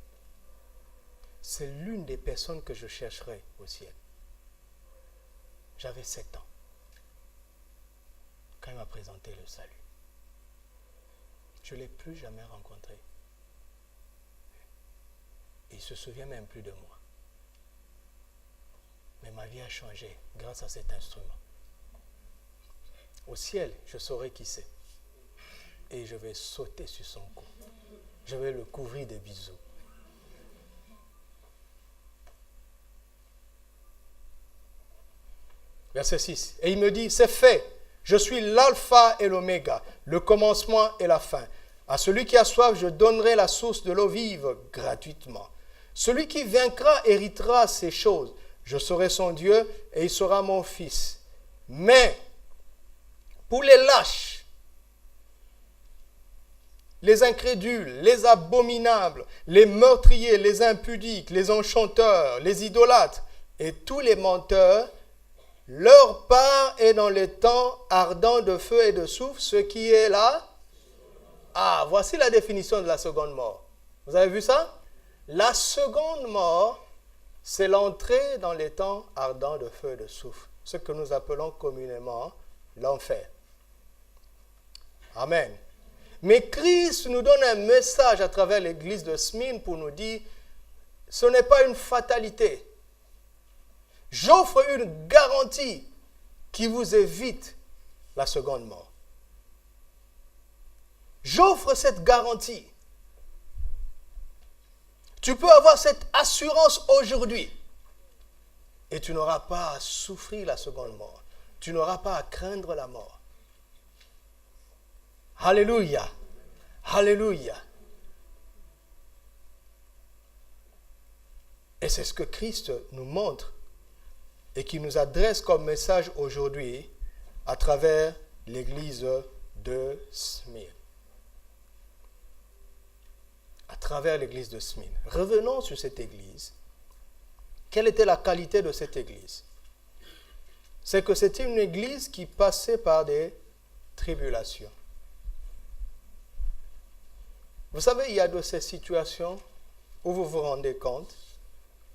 C'est l'une des personnes que je chercherai au ciel. J'avais 7 ans. quand il m'a présenté le salut. Je ne l'ai plus jamais rencontré. Il ne se souvient même plus de moi. Mais ma vie a changé grâce à cet instrument. Au ciel, je saurai qui c'est. Et je vais sauter sur son cou. Je vais le couvrir de bisous. Verset 6. Et il me dit, c'est fait. Je suis l'alpha et l'oméga, le commencement et la fin. À celui qui a soif, je donnerai la source de l'eau vive gratuitement. Celui qui vaincra héritera ces choses. Je serai son Dieu et il sera mon fils. Mais pour les lâches, les incrédules, les abominables, les meurtriers, les impudiques, les enchanteurs, les idolâtres et tous les menteurs, leur part est dans les temps ardents de feu et de soufre, ce qui est là. Ah, voici la définition de la seconde mort. Vous avez vu ça? La seconde mort, c'est l'entrée dans les temps ardents de feu et de soufre, ce que nous appelons communément l'enfer. Amen. Mais Christ nous donne un message à travers l'église de Smyrne pour nous dire, ce n'est pas une fatalité. J'offre une garantie qui vous évite la seconde mort. J'offre cette garantie. Tu peux avoir cette assurance aujourd'hui et tu n'auras pas à souffrir la seconde mort. Tu n'auras pas à craindre la mort. Alléluia. Alléluia. Et c'est ce que Christ nous montre et qui nous adresse comme message aujourd'hui à travers l'église de Smyrne. À travers l'église de Smyrne. Revenons sur cette église. Quelle était la qualité de cette église? C'est que c'était une église qui passait par des tribulations. Vous savez, il y a de ces situations où vous vous rendez compte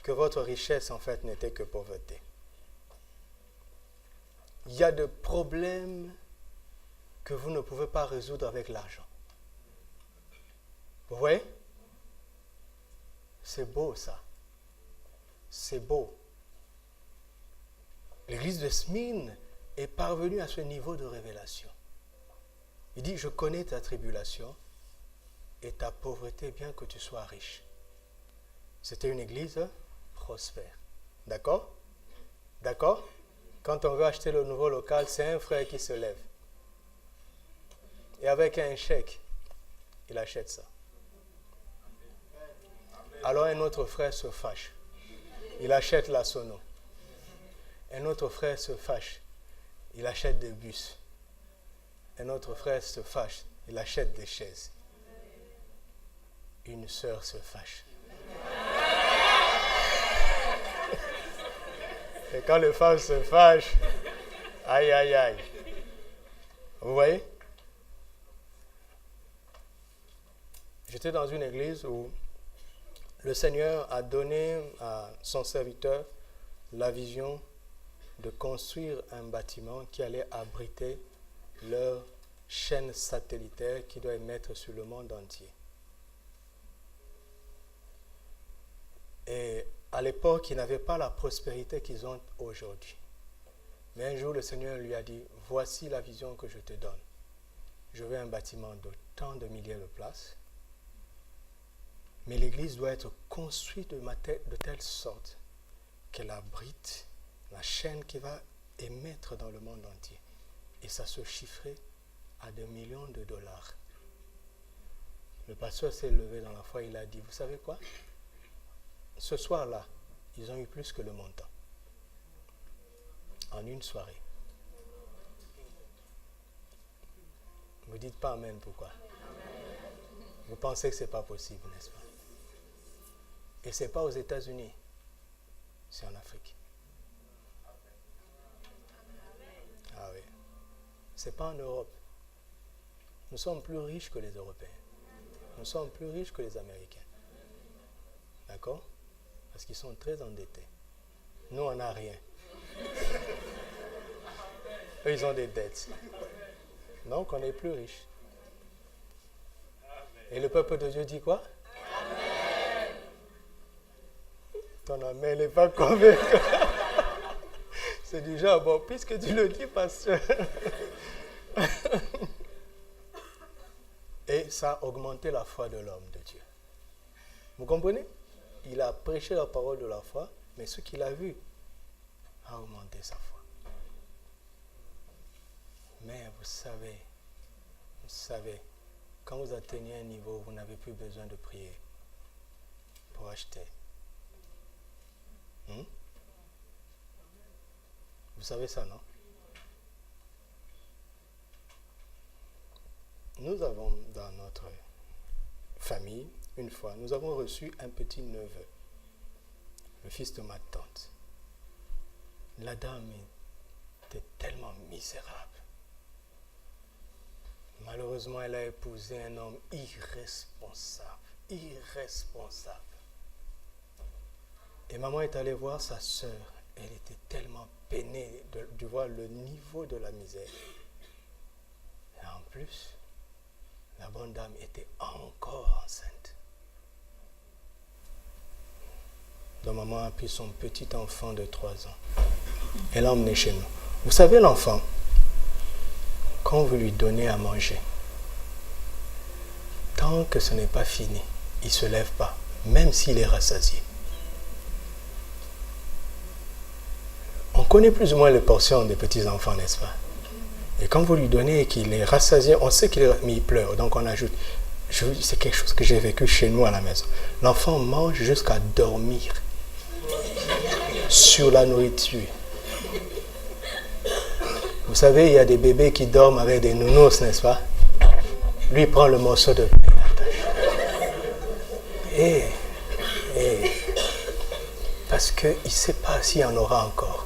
que votre richesse, en fait, n'était que pauvreté. Il y a des problèmes que vous ne pouvez pas résoudre avec l'argent. Vous voyez? C'est beau, ça. C'est beau. L'église de Smyrne est parvenue à ce niveau de révélation. Il dit, je connais ta tribulation et ta pauvreté, bien que tu sois riche. C'était une église prospère. D'accord? D'accord? Quand on veut acheter le nouveau local, c'est un frère qui se lève. Et avec un chèque, il achète ça. Alors un autre frère se fâche. Il achète la sono. Un autre frère se fâche. Il achète des bus. Un autre frère se fâche. Il achète des chaises. Une sœur se fâche. Et quand les femmes se fâchent, aïe, aïe, aïe. Vous voyez? J'étais dans une église où le Seigneur a donné à son serviteur la vision de construire un bâtiment qui allait abriter leur chaîne satellitaire qui doit émettre sur le monde entier. Et à l'époque, ils n'avaient pas la prospérité qu'ils ont aujourd'hui. Mais un jour, le Seigneur lui a dit, voici la vision que je te donne. Je veux un bâtiment de tant de milliers de places. Mais l'église doit être construite de telle sorte qu'elle abrite la chaîne qui va émettre dans le monde entier. Et ça se chiffrait à des millions de dollars. Le pasteur s'est levé dans la foi, il a dit, vous savez quoi? Ce soir-là, ils ont eu plus que le montant. En une soirée. Vous ne dites pas amen, pourquoi? Vous pensez que ce n'est pas possible, n'est-ce pas? Et ce n'est pas aux États-Unis, c'est en Afrique. Ah oui. Ce n'est pas en Europe. Nous sommes plus riches que les Européens. Nous sommes plus riches que les Américains. D'accord? Parce qu'ils sont très endettés. Nous, on n'a rien. Eux, ils ont des dettes. Donc on est plus riche. Et le peuple de Dieu dit quoi? Amen. Ton amen n'est pas convaincu. C'est du genre, bon, puisque tu le dis, pasteur. Et ça a augmenté la foi de l'homme de Dieu. Vous comprenez? Il a prêché la parole de la foi, mais ce qu'il a vu a augmenté sa foi. Mais vous savez, quand vous atteignez un niveau, vous n'avez plus besoin de prier pour acheter. Vous savez ça, non? Nous avons dans notre famille, une fois, nous avons reçu un petit neveu, le fils de ma tante. La dame était tellement misérable. Malheureusement, elle a épousé un homme irresponsable. Et maman est allée voir sa sœur. Elle était tellement peinée de voir le niveau de la misère. Et en plus, la bonne dame était encore enceinte. Donc maman a pris son petit enfant de 3 ans. Elle l'a emmené chez nous. Vous savez, l'enfant, quand vous lui donnez à manger, tant que ce n'est pas fini, il ne se lève pas, même s'il est rassasié. On connaît plus ou moins les portions des petits-enfants, n'est-ce pas? Et quand vous lui donnez et qu'il est rassasié, on sait qu'il est, mais il pleure, donc on ajoute. C'est quelque chose que j'ai vécu chez nous à la maison. L'enfant mange jusqu'à dormir sur la nourriture. Vous savez, il y a des bébés qui dorment avec des nounous, n'est-ce pas? Lui, il prend le morceau de pain. Et parce qu'il ne sait pas s'il y en aura encore.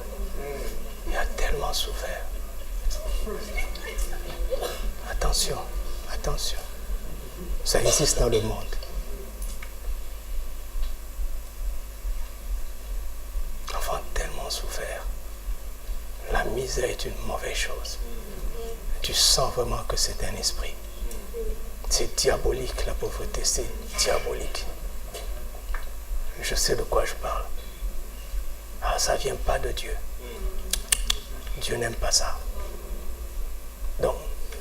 Il a tellement souffert. Attention. Ça existe dans le monde. L'enfant a tellement souffert. La misère est une mauvaise chose. Tu sens vraiment que c'est un esprit. C'est diabolique, la pauvreté, c'est diabolique. Je sais de quoi je parle. Ah, ça ne vient pas de Dieu. Dieu n'aime pas ça. Donc,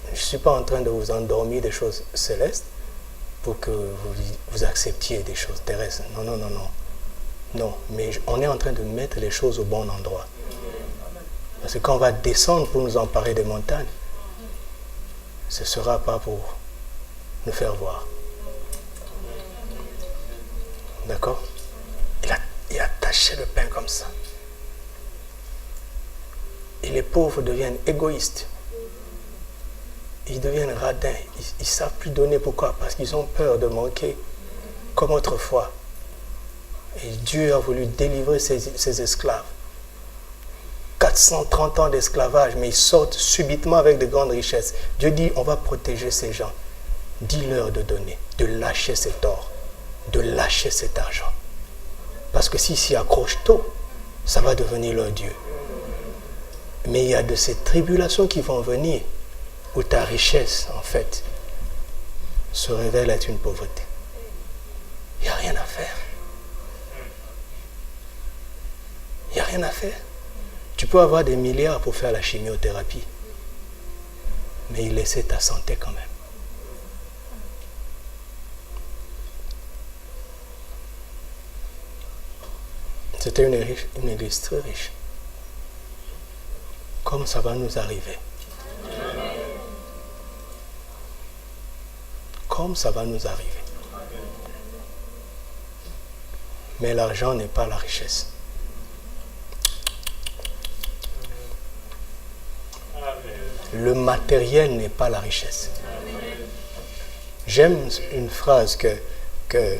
je ne suis pas en train de vous endormir des choses célestes pour que vous acceptiez des choses terrestres. Non. Non, mais on est en train de mettre les choses au bon endroit. Parce que quand on va descendre pour nous emparer des montagnes, ce ne sera pas pour nous faire voir. D'accord? Il a taché le pain comme ça. Et les pauvres deviennent égoïstes. Ils deviennent radins. Ils ne savent plus donner. Pourquoi? Parce qu'ils ont peur de manquer comme autrefois. Et Dieu a voulu délivrer ses esclaves. 430 ans d'esclavage, mais ils sortent subitement avec de grandes richesses. Dieu dit, on va protéger ces gens. Dis-leur de donner, de lâcher cet or, de lâcher cet argent. Parce que s'ils s'y accrochent tôt, ça va devenir leur Dieu. Mais il y a de ces tribulations qui vont venir, où ta richesse, en fait, se révèle être une pauvreté. Il n'y a rien à faire. Il n'y a rien à faire. Tu peux avoir des milliards pour faire la chimiothérapie, mais il laisse ta santé quand même. C'était une église très riche. Comme ça va nous arriver. Comme ça va nous arriver. Mais l'argent n'est pas la richesse. Le matériel n'est pas la richesse. J'aime une phrase que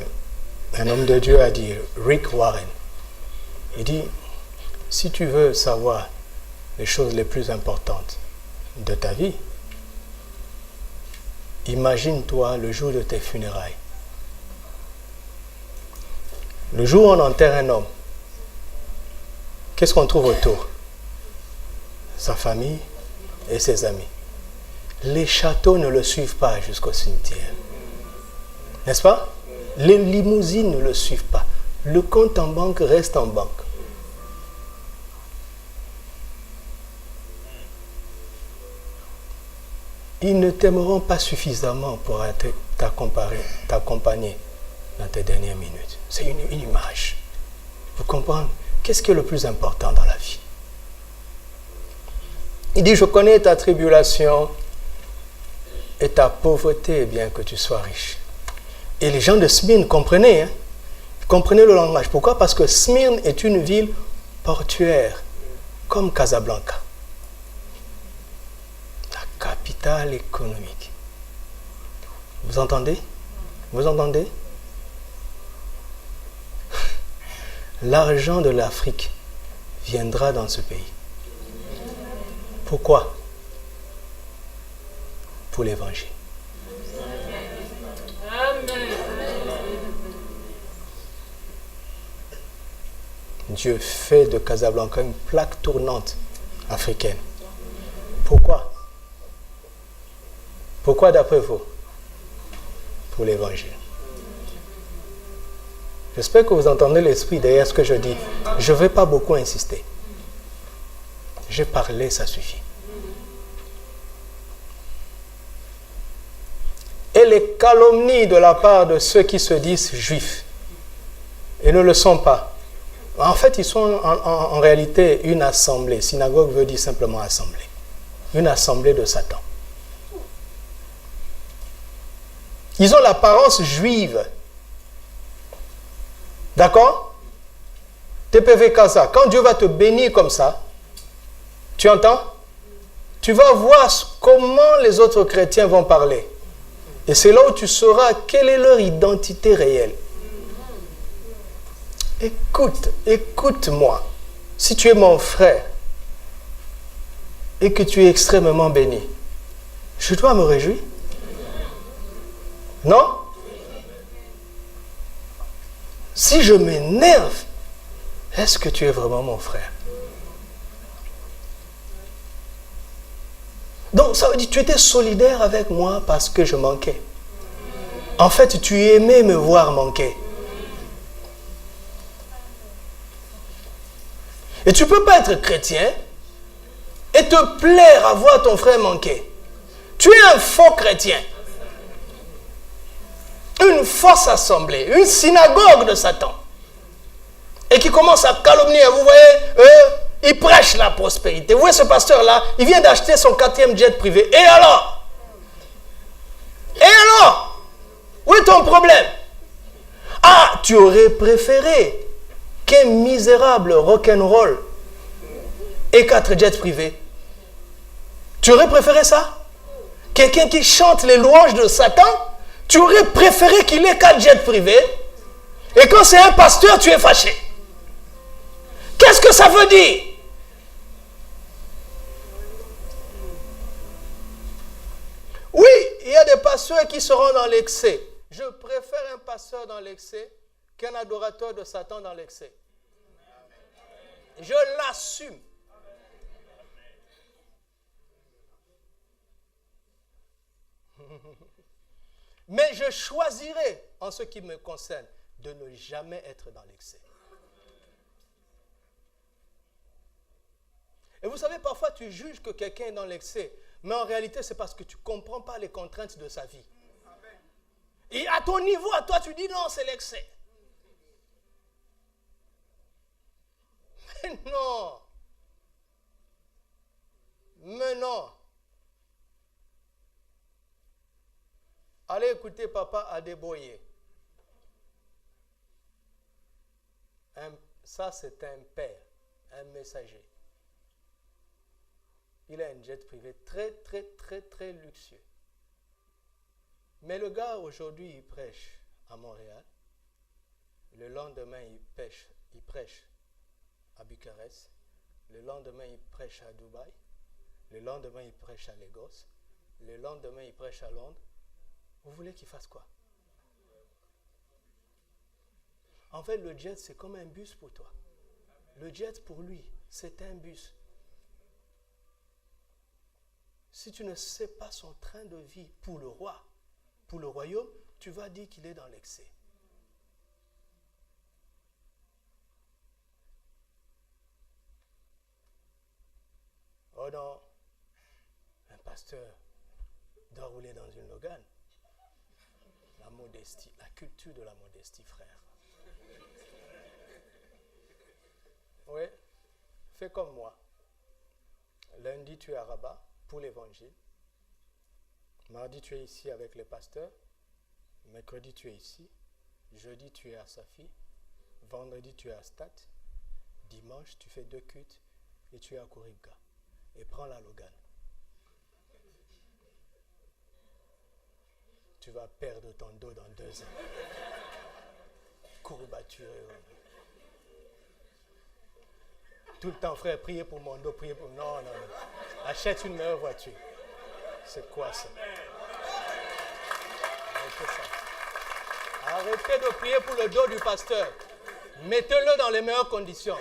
un homme de Dieu a dit, Rick Warren. Il dit, si tu veux savoir les choses les plus importantes de ta vie, imagine-toi le jour de tes funérailles. Le jour où on enterre un homme, qu'est-ce qu'on trouve autour? Sa famille et ses amis. Les châteaux ne le suivent pas jusqu'au cimetière. N'est-ce pas? Les limousines ne le suivent pas. Le compte en banque reste en banque. Ils ne t'aimeront pas suffisamment pour t'accompagner dans tes dernières minutes. C'est une image. Vous comprenez? Qu'est-ce qui est le plus important dans la vie? Il dit, je connais ta tribulation et ta pauvreté, bien que tu sois riche. Et les gens de Smyrne comprenaient, comprenaient le langage. Pourquoi? Parce que Smyrne est une ville portuaire, comme Casablanca. La capitale économique. Vous entendez? Vous entendez? L'argent de l'Afrique viendra dans ce pays. Pourquoi? Pour l'évangile. Dieu fait de Casablanca une plaque tournante africaine. Pourquoi? Pourquoi d'après vous? Pour l'évangile. J'espère que vous entendez l'esprit derrière ce que je dis. Je ne vais pas beaucoup insister. J'ai parlé, ça suffit. Et les calomnies de la part de ceux qui se disent juifs et ne le sont pas. En fait, ils sont en réalité une assemblée. Synagogue veut dire simplement assemblée. Une assemblée de Satan. Ils ont l'apparence juive. D'accord? TPV Casa, quand Dieu va te bénir comme ça, tu entends? Tu vas voir comment les autres chrétiens vont parler. Et c'est là où tu sauras quelle est leur identité réelle. Écoute-moi. Si tu es mon frère et que tu es extrêmement béni, je dois me réjouir. Non? Si je m'énerve, est-ce que tu es vraiment mon frère? Donc ça veut dire que tu étais solidaire avec moi parce que je manquais. En fait, tu aimais me voir manquer. Et tu ne peux pas être chrétien et te plaire à voir ton frère manquer. Tu es un faux chrétien. Une fausse assemblée, une synagogue de Satan. Et qui commence à calomnier. Vous voyez, il prêche la prospérité. Vous voyez ce pasteur-là, il vient d'acheter son 4e jet privé. Et alors? Et alors? Où est ton problème? Ah, tu aurais préféré qu'un misérable rock'n'roll ait 4 jets privés. Tu aurais préféré ça? Quelqu'un qui chante les louanges de Satan, tu aurais préféré qu'il ait 4 jets privés. Et quand c'est un pasteur, tu es fâché. Qu'est-ce que ça veut dire? Oui, il y a des pasteurs qui seront dans l'excès. Je préfère un pasteur dans l'excès qu'un adorateur de Satan dans l'excès. Je l'assume. Mais je choisirai, en ce qui me concerne, de ne jamais être dans l'excès. Et vous savez, parfois tu juges que quelqu'un est dans l'excès, mais en réalité c'est parce que tu ne comprends pas les contraintes de sa vie. Et à ton niveau, à toi, tu dis non, c'est l'excès. Mais non. Mais non. Allez écouter Papa Adeboye. Ça, c'est un père, un messager. Il a un jet privé très luxueux. Mais le gars, aujourd'hui, il prêche à Montréal. Le lendemain, il prêche à Bucarest. Le lendemain, il prêche à Dubaï. Le lendemain, il prêche à Lagos. Le lendemain, il prêche à Londres. Vous voulez qu'il fasse quoi? En fait, le jet, c'est comme un bus pour toi. Le jet, pour lui, c'est un bus. Si tu ne sais pas son train de vie pour le roi, pour le royaume, tu vas dire qu'il est dans l'excès. Oh non, un pasteur doit rouler dans une Logan. La modestie, la culture de la modestie, frère. Oui, fais comme moi. Lundi, tu es à Rabat pour l'évangile. Mardi, tu es ici avec les pasteurs. Mercredi, tu es ici. Jeudi, tu es à Safi. Vendredi, tu es à Stade. Dimanche, tu fais 2 cultes et tu es à Kouribga. Et prends la Logan. Tu vas perdre ton dos dans 2 ans. Courbaturé. Tout le temps, frère, priez pour mon dos, priez pour... Non. Achète une meilleure voiture. C'est quoi ça? Arrêtez de prier pour le dos du pasteur. Mettez-le dans les meilleures conditions.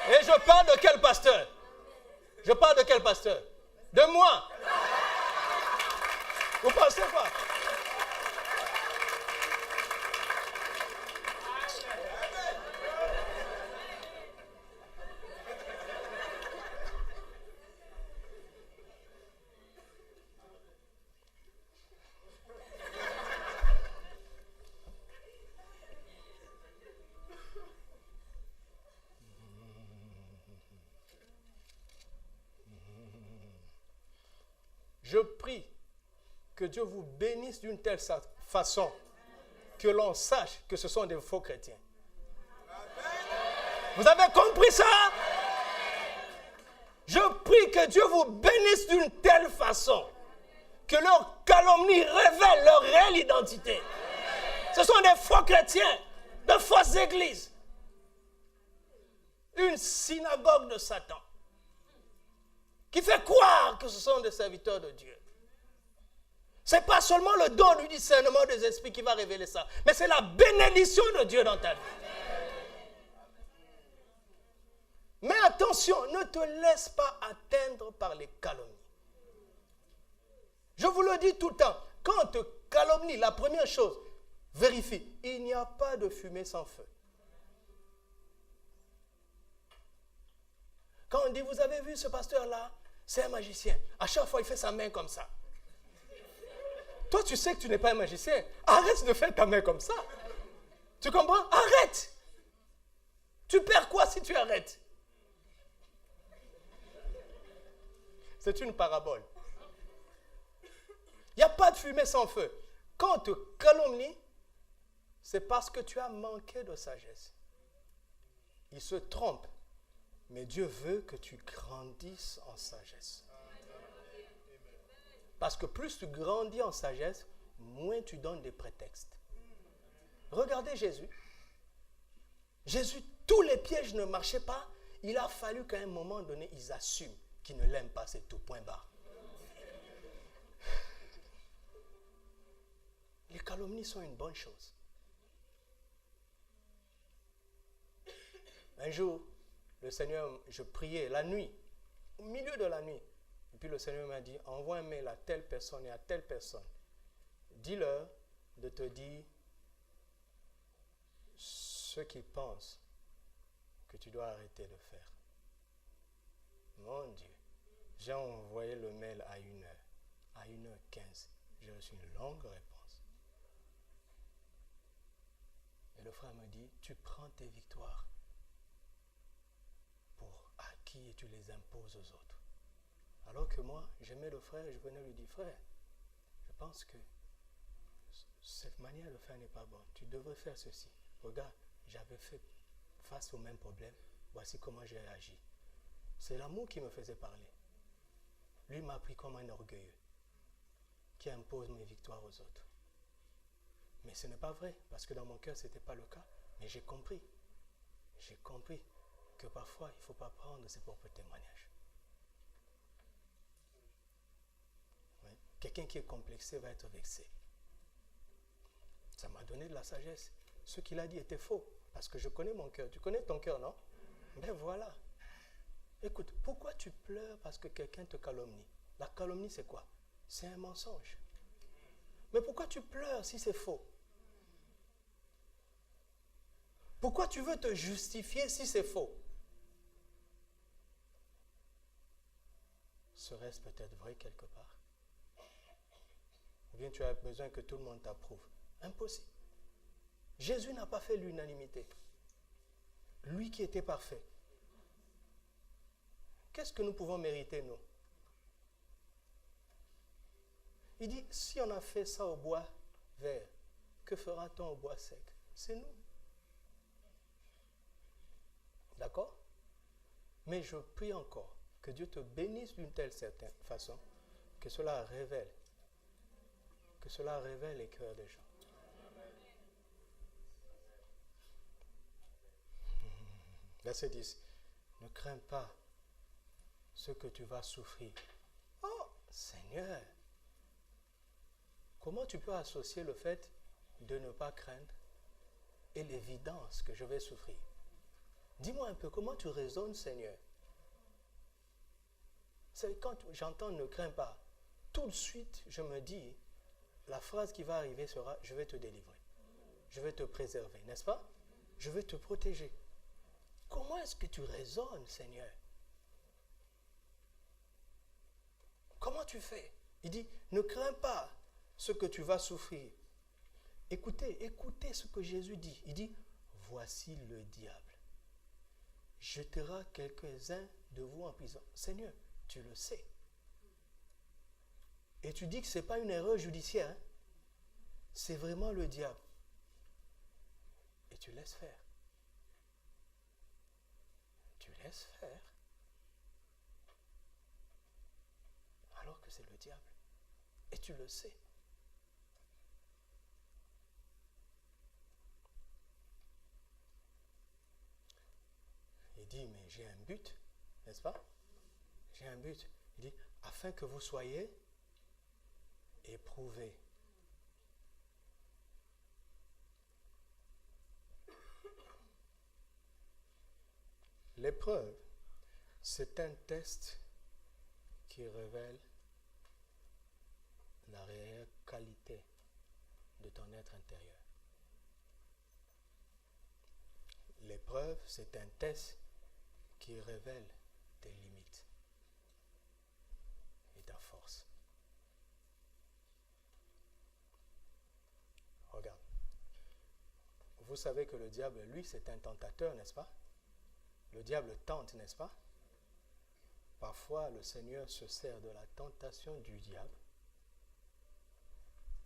Et je parle de quel pasteur? Je parle de quel pasteur? De moi. Vous pensez quoi? Je prie que Dieu vous bénisse d'une telle façon que l'on sache que ce sont des faux chrétiens. Vous avez compris ça? Je prie que Dieu vous bénisse d'une telle façon que leurs calomnies révèlent leur réelle identité. Ce sont des faux chrétiens, de fausses églises. Une synagogue de Satan qui fait croire que ce sont des serviteurs de Dieu. Ce n'est pas seulement le don du discernement des esprits qui va révéler ça, mais c'est la bénédiction de Dieu dans ta vie. Mais attention, ne te laisse pas atteindre par les calomnies. Je vous le dis tout le temps, quand on te calomnie, la première chose, vérifie, il n'y a pas de fumée sans feu. Quand on dit, vous avez vu ce pasteur-là, c'est un magicien. À chaque fois, il fait sa main comme ça. Toi, tu sais que tu n'es pas un magicien. Arrête de faire ta main comme ça. Tu comprends? Arrête. Tu perds quoi si tu arrêtes? C'est une parabole. Il n'y a pas de fumée sans feu. Quand on te calomnie, c'est parce que tu as manqué de sagesse. Il se trompe. Mais Dieu veut que tu grandisses en sagesse. Parce que plus tu grandis en sagesse, moins tu donnes des prétextes. Regardez Jésus. Jésus, tous les pièges ne marchaient pas. Il a fallu qu'à un moment donné, ils assument qu'ils ne l'aiment pas, c'est tout, point barre. Les calomnies sont une bonne chose. Un jour, le Seigneur, je priais la nuit, au milieu de la nuit. Et puis le Seigneur m'a dit, envoie un mail à telle personne et à telle personne. Dis-leur de te dire ce qu'ils pensent que tu dois arrêter de faire. Mon Dieu, j'ai envoyé le mail à 1h. À 1h15, j'ai reçu une longue réponse. Et le frère me dit, tu prends tes victoires pour acquis et tu les imposes aux autres. Alors que moi, j'aimais le frère et je venais lui dire, frère, je pense que cette manière de faire n'est pas bonne. Tu devrais faire ceci. Regarde, j'avais fait face au même problème. Voici comment j'ai agi. C'est l'amour qui me faisait parler. Lui m'a pris comme un orgueilleux qui impose mes victoires aux autres. Mais ce n'est pas vrai, parce que dans mon cœur, ce n'était pas le cas. Mais j'ai compris. J'ai compris que parfois, il ne faut pas prendre ses propres témoignages. Oui. Quelqu'un qui est complexé va être vexé. Ça m'a donné de la sagesse. Ce qu'il a dit était faux, parce que je connais mon cœur. Tu connais ton cœur, non? Ben voilà. Écoute, pourquoi tu pleures parce que quelqu'un te calomnie? La calomnie, c'est quoi? C'est un mensonge. Mais pourquoi tu pleures si c'est faux? Pourquoi tu veux te justifier si c'est faux? Serait-ce peut-être vrai quelque part? Ou bien tu as besoin que tout le monde t'approuve? Impossible. Jésus n'a pas fait l'unanimité. Lui qui était parfait. Qu'est-ce que nous pouvons mériter, nous? Il dit, si on a fait ça au bois vert, que fera-t-on au bois sec? C'est nous. D'accord? Mais je prie encore que Dieu te bénisse d'une telle certaine façon que cela révèle les cœurs des gens. Verset 10. Ne crains pas ce que tu vas souffrir. Oh, Seigneur, comment tu peux associer le fait de ne pas craindre et l'évidence que je vais souffrir? Dis-moi un peu, comment tu raisonnes, Seigneur? C'est quand j'entends ne crains pas, tout de suite, je me dis, la phrase qui va arriver sera, je vais te délivrer. Je vais te préserver, n'est-ce pas? Je vais te protéger. Comment est-ce que tu raisonnes, Seigneur? Comment tu fais? Il dit, ne crains pas ce que tu vas souffrir. Écoutez ce que Jésus dit. Il dit, voici le diable jettera quelques-uns de vous en prison. Seigneur, tu le sais. Et tu dis que ce n'est pas une erreur judiciaire. Hein? C'est vraiment le diable. Et tu laisses faire. Tu laisses faire. Alors que c'est le diable. Et tu le sais. Il dit, mais j'ai un but, n'est-ce pas? J'ai un but. Il dit, afin que vous soyez éprouvés. L'épreuve, c'est un test qui révèle la réelle qualité de ton être intérieur. L'épreuve, c'est un test qui révèle tes limites et ta force. Regarde. Vous savez que le diable, lui, c'est un tentateur, n'est-ce pas? Le diable tente, n'est-ce pas? Parfois, le Seigneur se sert de la tentation du diable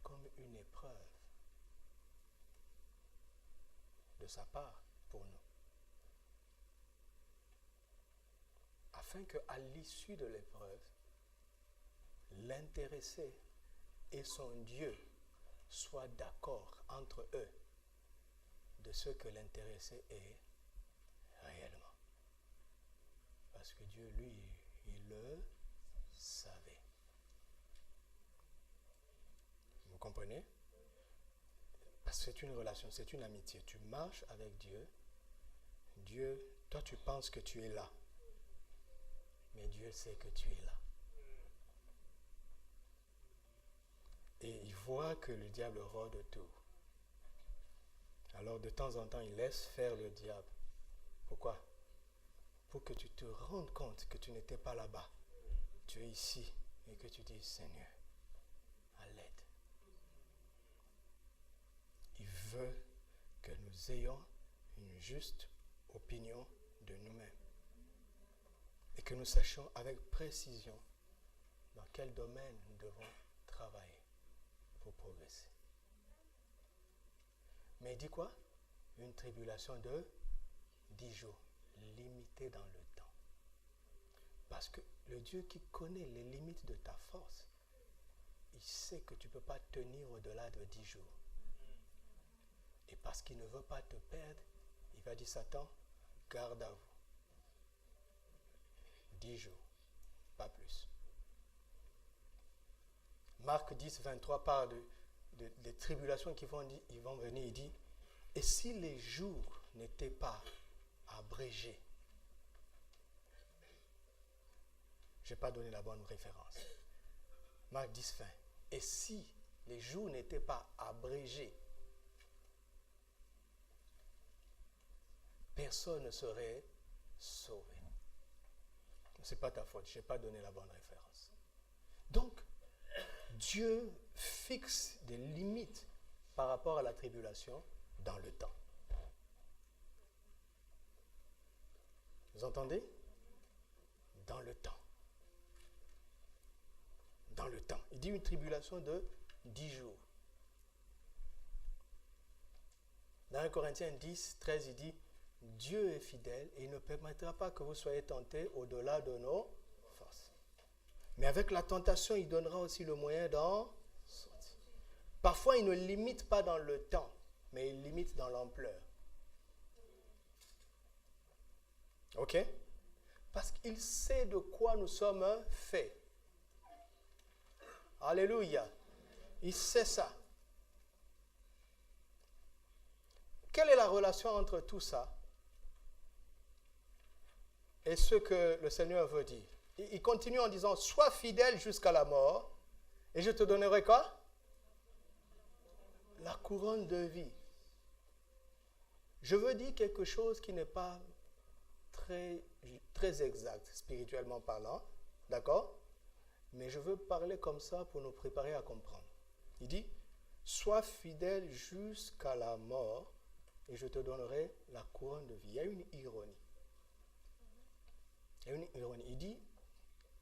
comme une épreuve de sa part pour nous. Afin qu'à l'issue de l'épreuve, l'intéressé et son Dieu soient d'accord entre eux de ce que l'intéressé est réellement. Parce que Dieu, lui, il le savait. Vous comprenez? Parce que c'est une relation, c'est une amitié. Tu marches avec Dieu. Dieu, toi tu penses que tu es là. Mais Dieu sait que tu es là. Et il voit que le diable rôde autour. Alors de temps en temps, il laisse faire le diable. Pourquoi? Pour que tu te rendes compte que tu n'étais pas là-bas. Tu es ici et que tu dis, Seigneur, à l'aide. Il veut que nous ayons une juste opinion de nous-mêmes. Et que nous sachions avec précision dans quel domaine nous devons travailler pour progresser. Mais il dit quoi? Une tribulation de 10 jours, limitée dans le temps. Parce que le Dieu qui connaît les limites de ta force, il sait que tu ne peux pas tenir au-delà de 10 jours. Et parce qu'il ne veut pas te perdre, il va dire, Satan, garde à vous. 10 jours, pas plus. Marc 10, 23 parle des tribulations qui vont venir. Il dit, et si les jours n'étaient pas abrégés, Je n'ai pas donné la bonne référence. Marc 10, 20. Et si les jours n'étaient pas abrégés, personne ne serait sauvé. Ce n'est pas ta faute, je n'ai pas donné la bonne référence. Donc, Dieu fixe des limites par rapport à la tribulation dans le temps. Vous entendez? Dans le temps. Dans le temps. Il dit une tribulation de 10 jours. Dans 1 Corinthiens 10, 13, il dit Dieu est fidèle et il ne permettra pas que vous soyez tentés au-delà de nos forces. Mais avec la tentation, il donnera aussi le moyen d'en sortir. Parfois, il ne limite pas dans le temps, mais il limite dans l'ampleur. Ok? Parce qu'il sait de quoi nous sommes faits. Alléluia. Il sait ça. Quelle est la relation entre tout ça et ce que le Seigneur veut dire? Il continue en disant, sois fidèle jusqu'à la mort, et je te donnerai quoi? La couronne de vie. Je veux dire quelque chose qui n'est pas très exact, spirituellement parlant, d'accord? Mais je veux parler comme ça pour nous préparer à comprendre. Il dit, sois fidèle jusqu'à la mort, et je te donnerai la couronne de vie. Il y a une ironie. Il dit,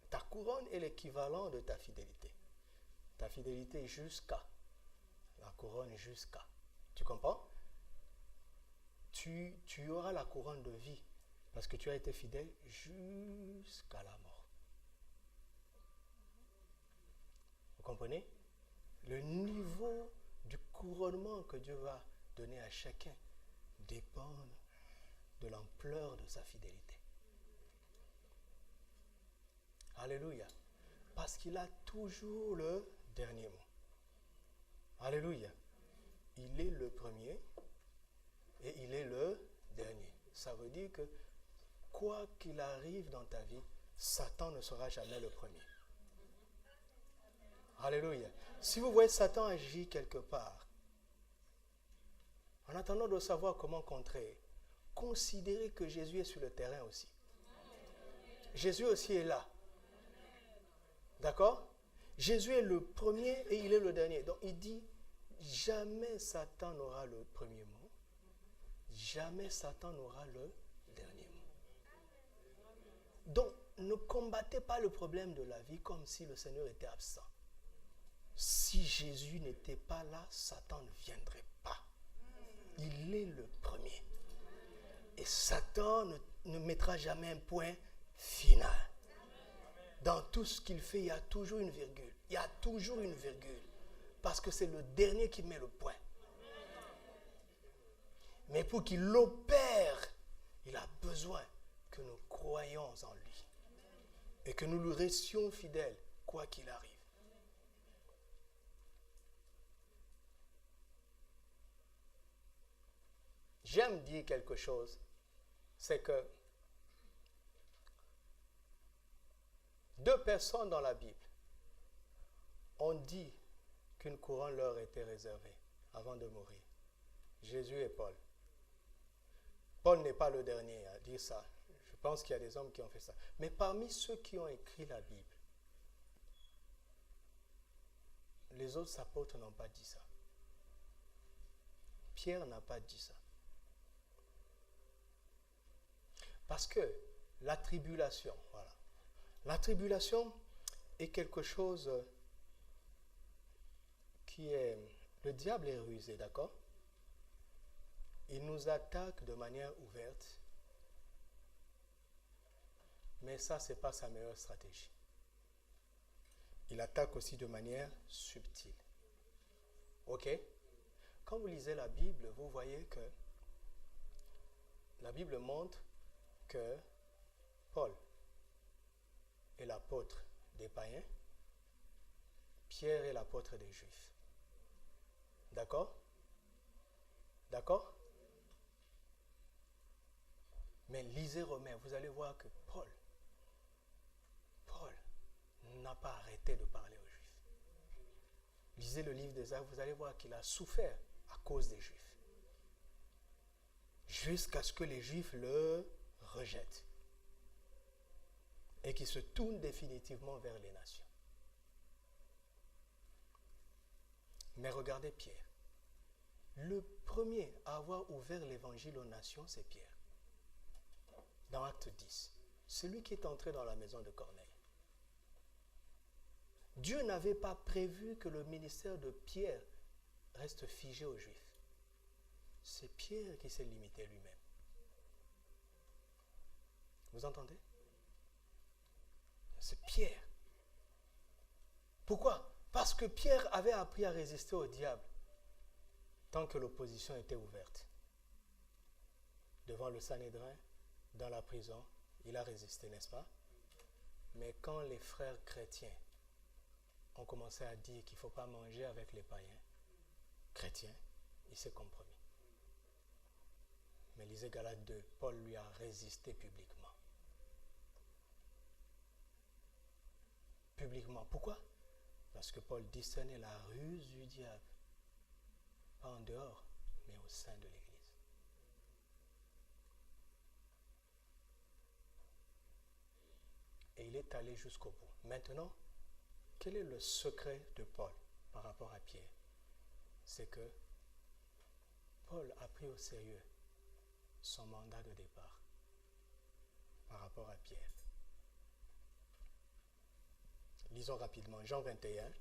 ta couronne est l'équivalent de ta fidélité. Ta fidélité jusqu'à. La couronne jusqu'à. Tu comprends? Tu auras la couronne de vie parce que tu as été fidèle jusqu'à la mort. Vous comprenez? Le niveau du couronnement que Dieu va donner à chacun dépend de l'ampleur de sa fidélité. Alléluia. Parce qu'il a toujours le dernier mot. Alléluia. Il est le premier et il est le dernier. Ça veut dire que quoi qu'il arrive dans ta vie, Satan ne sera jamais le premier. Alléluia. Si vous voyez Satan agir quelque part, en attendant de savoir comment contrer, considérez que Jésus est sur le terrain aussi. Jésus aussi est là. D'accord? Jésus est le premier et il est le dernier. Donc il dit, jamais Satan n'aura le premier mot. Jamais Satan n'aura le dernier mot. Donc ne combattez pas le problème de la vie comme si le Seigneur était absent. Si Jésus n'était pas là, Satan ne viendrait pas. Il est le premier. Et Satan ne mettra jamais un point final. Dans tout ce qu'il fait, il y a toujours une virgule. Il y a toujours une virgule. Parce que c'est le dernier qui met le point. Mais pour qu'il opère, il a besoin que nous croyions en lui. Et que nous lui restions fidèles, quoi qu'il arrive. J'aime dire quelque chose, c'est que 2 personnes dans la Bible ont dit qu'une couronne leur était réservée avant de mourir. Jésus et Paul. Paul n'est pas le dernier à dire ça. Je pense qu'il y a des hommes qui ont fait ça. Mais parmi ceux qui ont écrit la Bible, les autres apôtres n'ont pas dit ça. Pierre n'a pas dit ça. Parce que la tribulation, voilà. La tribulation est quelque chose qui est... Le diable est rusé, d'accord? Il nous attaque de manière ouverte. Mais ça, ce n'est pas sa meilleure stratégie. Il attaque aussi de manière subtile. Ok? Quand vous lisez la Bible, vous voyez que la Bible montre que Paul est l'apôtre des païens, Pierre est l'apôtre des Juifs. D'accord? D'accord? Mais lisez Romains, vous allez voir que Paul n'a pas arrêté de parler aux Juifs. Lisez le livre des Actes, vous allez voir qu'il a souffert à cause des Juifs. Jusqu'à ce que les Juifs le rejettent. Et qu'il se tourne définitivement vers les nations. Mais regardez Pierre. Le premier à avoir ouvert l'évangile aux nations, c'est Pierre. Dans Acte 10. Celui qui est entré dans la maison de Corneille. Dieu n'avait pas prévu que le ministère de Pierre reste figé aux Juifs. C'est Pierre qui s'est limité lui-même. Vous entendez? C'est Pierre. Pourquoi? Parce que Pierre avait appris à résister au diable tant que l'opposition était ouverte. Devant le Sanhédrin, dans la prison, il a résisté, n'est-ce pas? Mais quand les frères chrétiens ont commencé à dire qu'il ne faut pas manger avec les païens chrétiens, il s'est compromis. Mais lisez Galates 2, Paul lui a résisté publiquement. Publiquement. Pourquoi? Parce que Paul discernait la ruse du diable. Pas en dehors, mais au sein de l'Église. Et il est allé jusqu'au bout. Maintenant, quel est le secret de Paul par rapport à Pierre? C'est que Paul a pris au sérieux son mandat de départ par rapport à Pierre. Lisons rapidement Jean 21.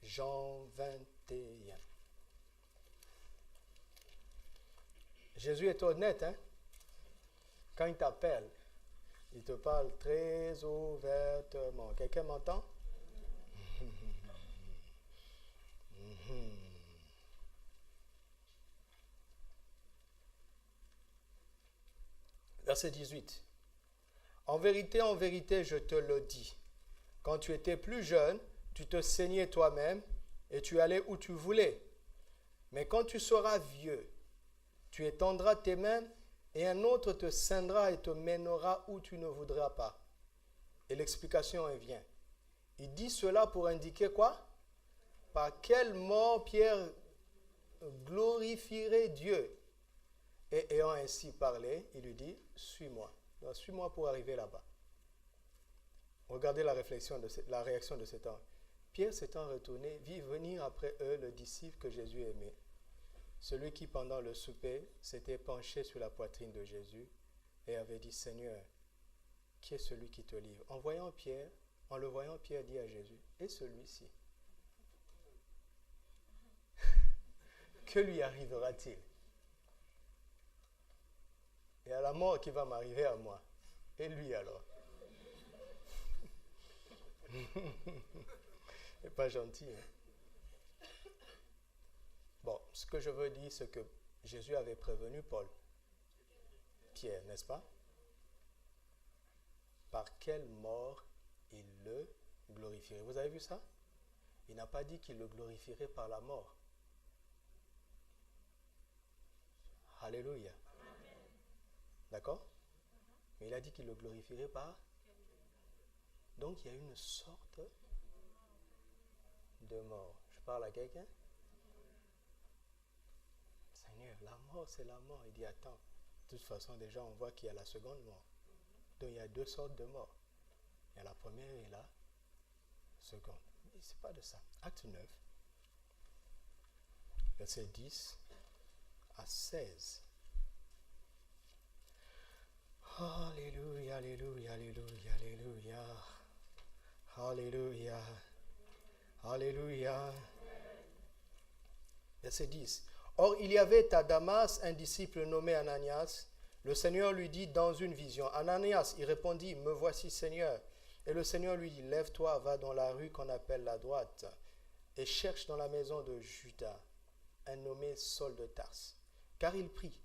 Jean 21. Jésus est honnête, hein? Quand il t'appelle, il te parle très ouvertement. Quelqu'un m'entend? Verset 18. En vérité, je te le dis. Quand tu étais plus jeune, tu te saignais toi-même et tu allais où tu voulais. Mais quand tu seras vieux, tu étendras tes mains et un autre te ceindra et te mènera où tu ne voudras pas. Et l'explication vient. Il dit cela pour indiquer quoi? Par quelle mort Pierre glorifierait Dieu. Et ayant ainsi parlé, il lui dit, suis-moi. Donc, suis-moi pour arriver là-bas. Regardez la réaction de cet homme. Pierre s'étant retourné, vit venir après eux le disciple que Jésus aimait. Celui qui, pendant le souper, s'était penché sur la poitrine de Jésus et avait dit, Seigneur, qui est celui qui te livre? En le voyant, Pierre dit à Jésus, et celui-ci? Que lui arrivera-t-il? Et à la mort qui va m'arriver à moi. Et lui alors? C'est pas gentil, hein? Bon, ce que je veux dire, c'est que Jésus avait prévenu Pierre, n'est-ce pas? Par quelle mort il le glorifierait. Vous avez vu ça? Il n'a pas dit qu'il le glorifierait par la mort. Alléluia. D'accord? Mais il a dit qu'il le glorifierait par... Donc il y a une sorte de mort. Je parle à quelqu'un? Seigneur, la mort c'est la mort. Il dit attends, de toute façon déjà on voit qu'il y a la seconde mort. Donc il y a deux sortes de morts. Il y a la première et la seconde. Mais ce n'est pas de ça. Acte 9, verset 10 à 16. Alléluia, alléluia, alléluia, alléluia. Alléluia. Alléluia. Verset 10. Or, il y avait à Damas un disciple nommé Ananias. Le Seigneur lui dit dans une vision. Ananias, il répondit, me voici Seigneur. Et le Seigneur lui dit, lève-toi, va dans la rue qu'on appelle la droite et cherche dans la maison de Judas un nommé Saul de Tarse. Car il prie.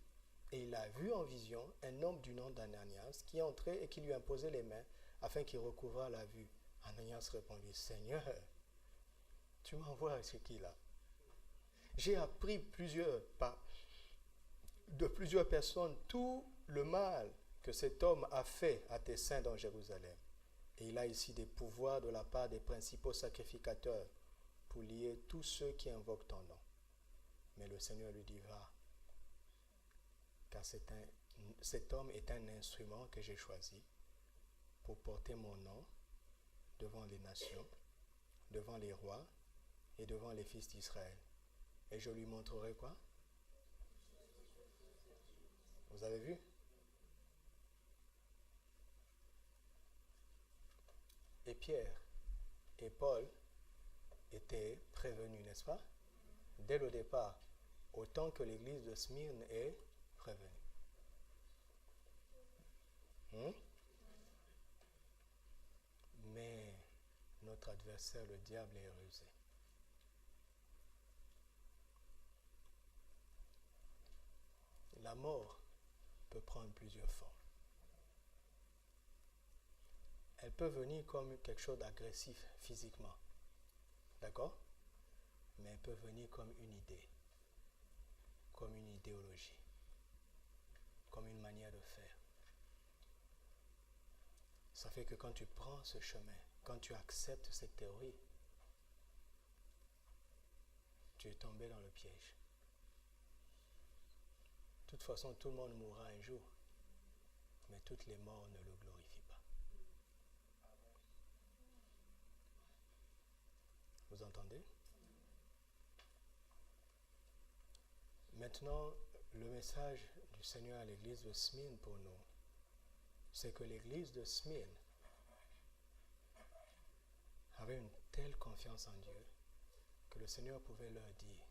Et il a vu en vision un homme du nom d'Ananias qui entrait et qui lui imposait les mains afin qu'il recouvrât la vue. Ananias répondit, Seigneur, tu m'envoies ce qu'il a. J'ai appris de plusieurs personnes tout le mal que cet homme a fait à tes saints dans Jérusalem. Et il a ici des pouvoirs de la part des principaux sacrificateurs pour lier tous ceux qui invoquent ton nom. Mais le Seigneur lui dit, va, car cet homme est un instrument que j'ai choisi pour porter mon nom devant les nations, devant les rois et devant les fils d'Israël. Et je lui montrerai quoi? Vous avez vu? Et Pierre et Paul étaient prévenus, n'est-ce pas? Dès le départ, autant que l'église de Smyrne est prévenue. Mais notre adversaire, le diable, est rusé. La mort peut prendre plusieurs formes. Elle peut venir comme quelque chose d'agressif physiquement. D'accord? Mais elle peut venir comme une idée, comme une idéologie, comme une manière de faire. Ça fait que quand tu prends ce chemin, quand tu acceptes cette théorie, tu es tombé dans le piège. De toute façon, tout le monde mourra un jour, mais toutes les morts ne le glorifient pas. Vous entendez? Maintenant, le message du Seigneur à l'église de Smyrne pour nous, c'est que l'église de Smyrne avait une telle confiance en Dieu que le Seigneur pouvait leur dire,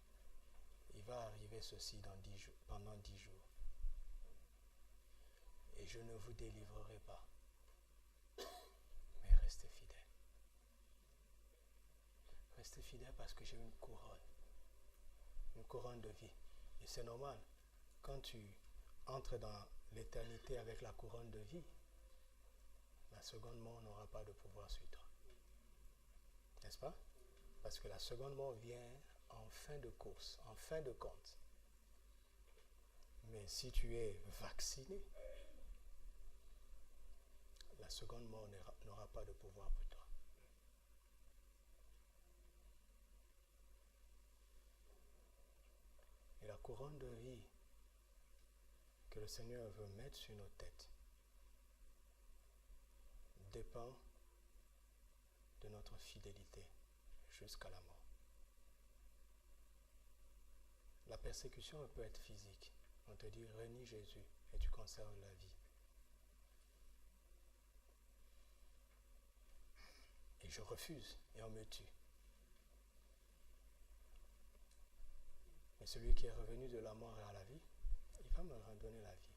il va arriver ceci pendant 10 jours. Et je ne vous délivrerai pas, mais restez fidèles. Restez fidèles parce que j'ai une couronne de vie. Et c'est normal, quand tu entres dans l'éternité avec la couronne de vie, la seconde mort n'aura pas de pouvoir sur toi. N'est-ce pas? Parce que la seconde mort vient en fin de course, en fin de compte. Mais si tu es vacciné, la seconde mort n'aura pas de pouvoir pour toi. Et la couronne de vie que le Seigneur veut mettre sur nos têtes dépend de notre fidélité jusqu'à la mort. La persécution peut être physique. On te dit, renie Jésus et tu conserves la vie. Et je refuse et on me tue. Mais celui qui est revenu de la mort à la vie, il va me redonner la vie,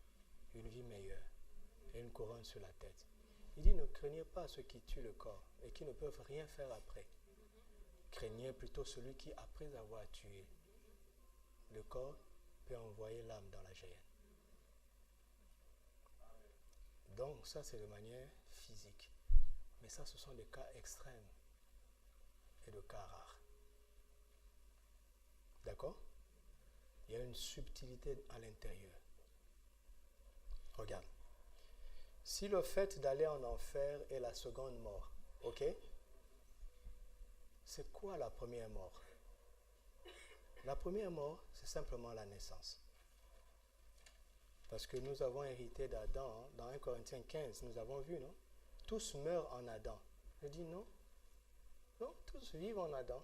une vie meilleure et une couronne sur la tête. Il dit, ne craignez pas ceux qui tuent le corps et qui ne peuvent rien faire après. Craignez plutôt celui qui, après avoir tué le corps, peut envoyer l'âme dans la géhenne. Donc ça, c'est de manière physique. Mais ça, ce sont des cas extrêmes et de cas rares. D'accord? Il y a une subtilité à l'intérieur. Regarde. Si le fait d'aller en enfer est la seconde mort, ok? C'est quoi la première mort? La première mort, c'est simplement la naissance. Parce que nous avons hérité d'Adam, hein? Dans 1 Corinthiens 15, nous avons vu, non? Tous meurent en Adam. Je dis non. Non, tous vivent en Adam.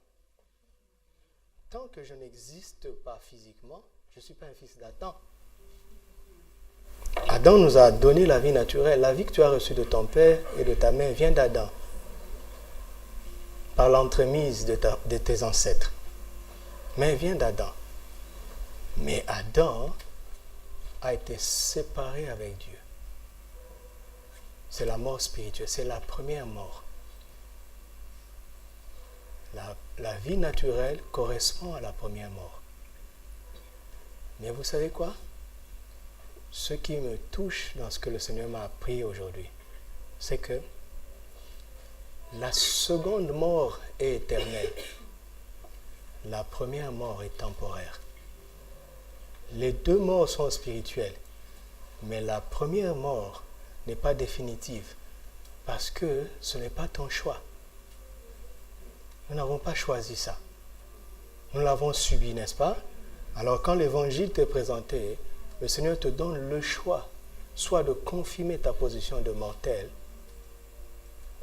Tant que je n'existe pas physiquement, je ne suis pas un fils d'Adam. Adam nous a donné la vie naturelle. La vie que tu as reçue de ton père et de ta mère vient d'Adam. Par l'entremise de tes ancêtres. Mais elle vient d'Adam. Mais Adam a été séparé avec Dieu. C'est la mort spirituelle. C'est la première mort. La vie naturelle correspond à la première mort. Mais vous savez quoi? Ce qui me touche dans ce que le Seigneur m'a appris aujourd'hui, c'est que la seconde mort est éternelle. La première mort est temporaire. Les deux morts sont spirituelles, Mais la première mort n'est pas définitive parce que ce n'est pas ton choix. Nous n'avons pas choisi ça. Nous l'avons subi, n'est-ce pas? Alors quand l'évangile t'est présenté, le Seigneur te donne le choix, soit de confirmer ta position de mortel,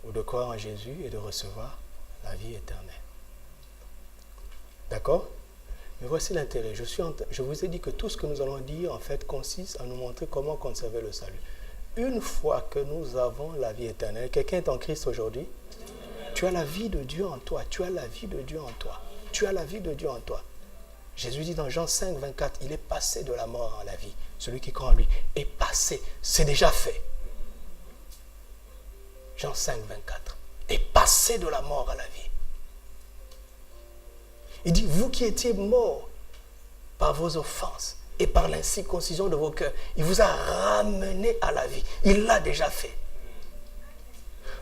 ou de croire en Jésus et de recevoir la vie éternelle. D'accord? Mais voici l'intérêt. Je vous ai dit que tout ce que nous allons dire, en fait, consiste à nous montrer comment conserver le salut. Une fois que nous avons la vie éternelle, quelqu'un est en Christ aujourd'hui? Tu as la vie de Dieu en toi. Tu as la vie de Dieu en toi. Tu as la vie de Dieu en toi. Jésus dit dans Jean 5, 24, il est passé de la mort à la vie. Celui qui croit en lui est passé. C'est déjà fait. Jean 5, 24. Est passé de la mort à la vie. Il dit, vous qui étiez morts par vos offenses et par l'incirconcision de vos cœurs, il vous a ramenés à la vie. Il l'a déjà fait.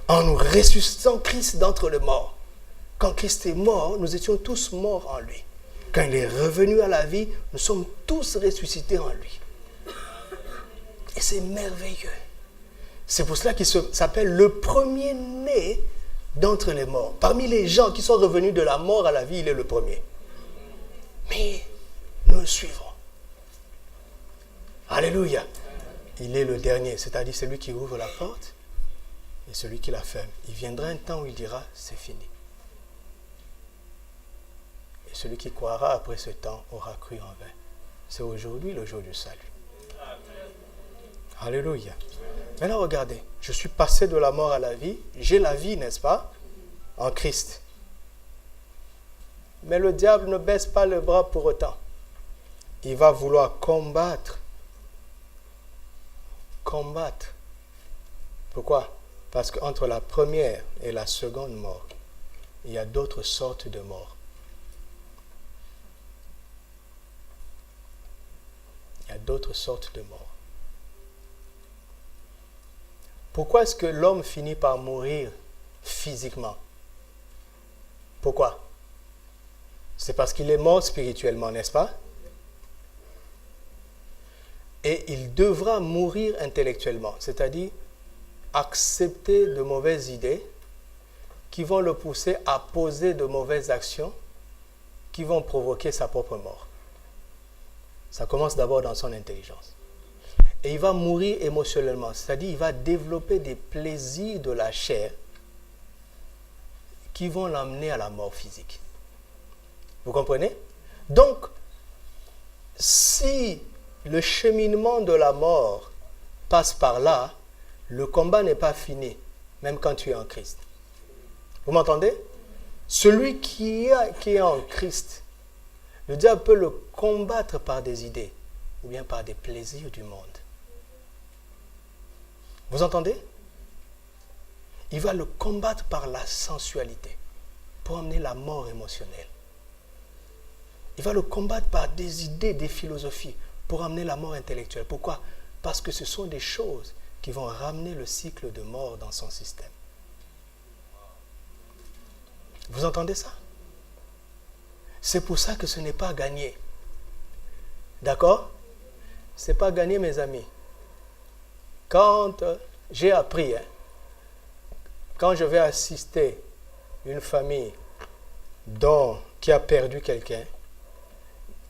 En nous ressuscitant Christ d'entre les morts. Quand Christ est mort, nous étions tous morts en lui. Quand il est revenu à la vie, nous sommes tous ressuscités en lui. Et c'est merveilleux. C'est pour cela qu'il s'appelle le premier-né d'entre les morts. Parmi les gens qui sont revenus de la mort à la vie, il est le premier. Mais nous le suivrons. Alléluia. Il est le dernier, c'est-à-dire celui qui ouvre la porte et celui qui la ferme. Il viendra un temps où il dira, c'est fini. Et celui qui croira après ce temps aura cru en vain. C'est aujourd'hui le jour du salut. Alléluia. Maintenant regardez, je suis passé de la mort à la vie. J'ai la vie, n'est-ce pas? En Christ. Mais le diable ne baisse pas le bras pour autant. Il va vouloir combattre. Combattre. Pourquoi? Parce qu'entre la première et la seconde mort, il y a d'autres sortes de morts. Il y a d'autres sortes de morts. Pourquoi est-ce que l'homme finit par mourir physiquement? Pourquoi? C'est parce qu'il est mort spirituellement, n'est-ce pas? Et il devra mourir intellectuellement, c'est-à-dire accepter de mauvaises idées qui vont le pousser à poser de mauvaises actions qui vont provoquer sa propre mort. Ça commence d'abord dans son intelligence. Et il va mourir émotionnellement, c'est-à-dire il va développer des plaisirs de la chair qui vont l'amener à la mort physique. Vous comprenez? Donc, si le cheminement de la mort passe par là, le combat n'est pas fini, même quand tu es en Christ. Vous m'entendez? Celui qui est en Christ, le diable peut le combattre par des idées ou bien par des plaisirs du monde. Vous entendez? Il va le combattre par la sensualité pour amener la mort émotionnelle. Il va le combattre par des idées, des philosophies pour amener la mort intellectuelle. Pourquoi? Parce que ce sont des choses qui vont ramener le cycle de mort dans son système. Vous entendez ça? C'est pour ça que ce n'est pas gagné. D'accord? Ce n'est pas gagné, mes amis. Quand j'ai appris, quand je vais assister une famille qui a perdu quelqu'un,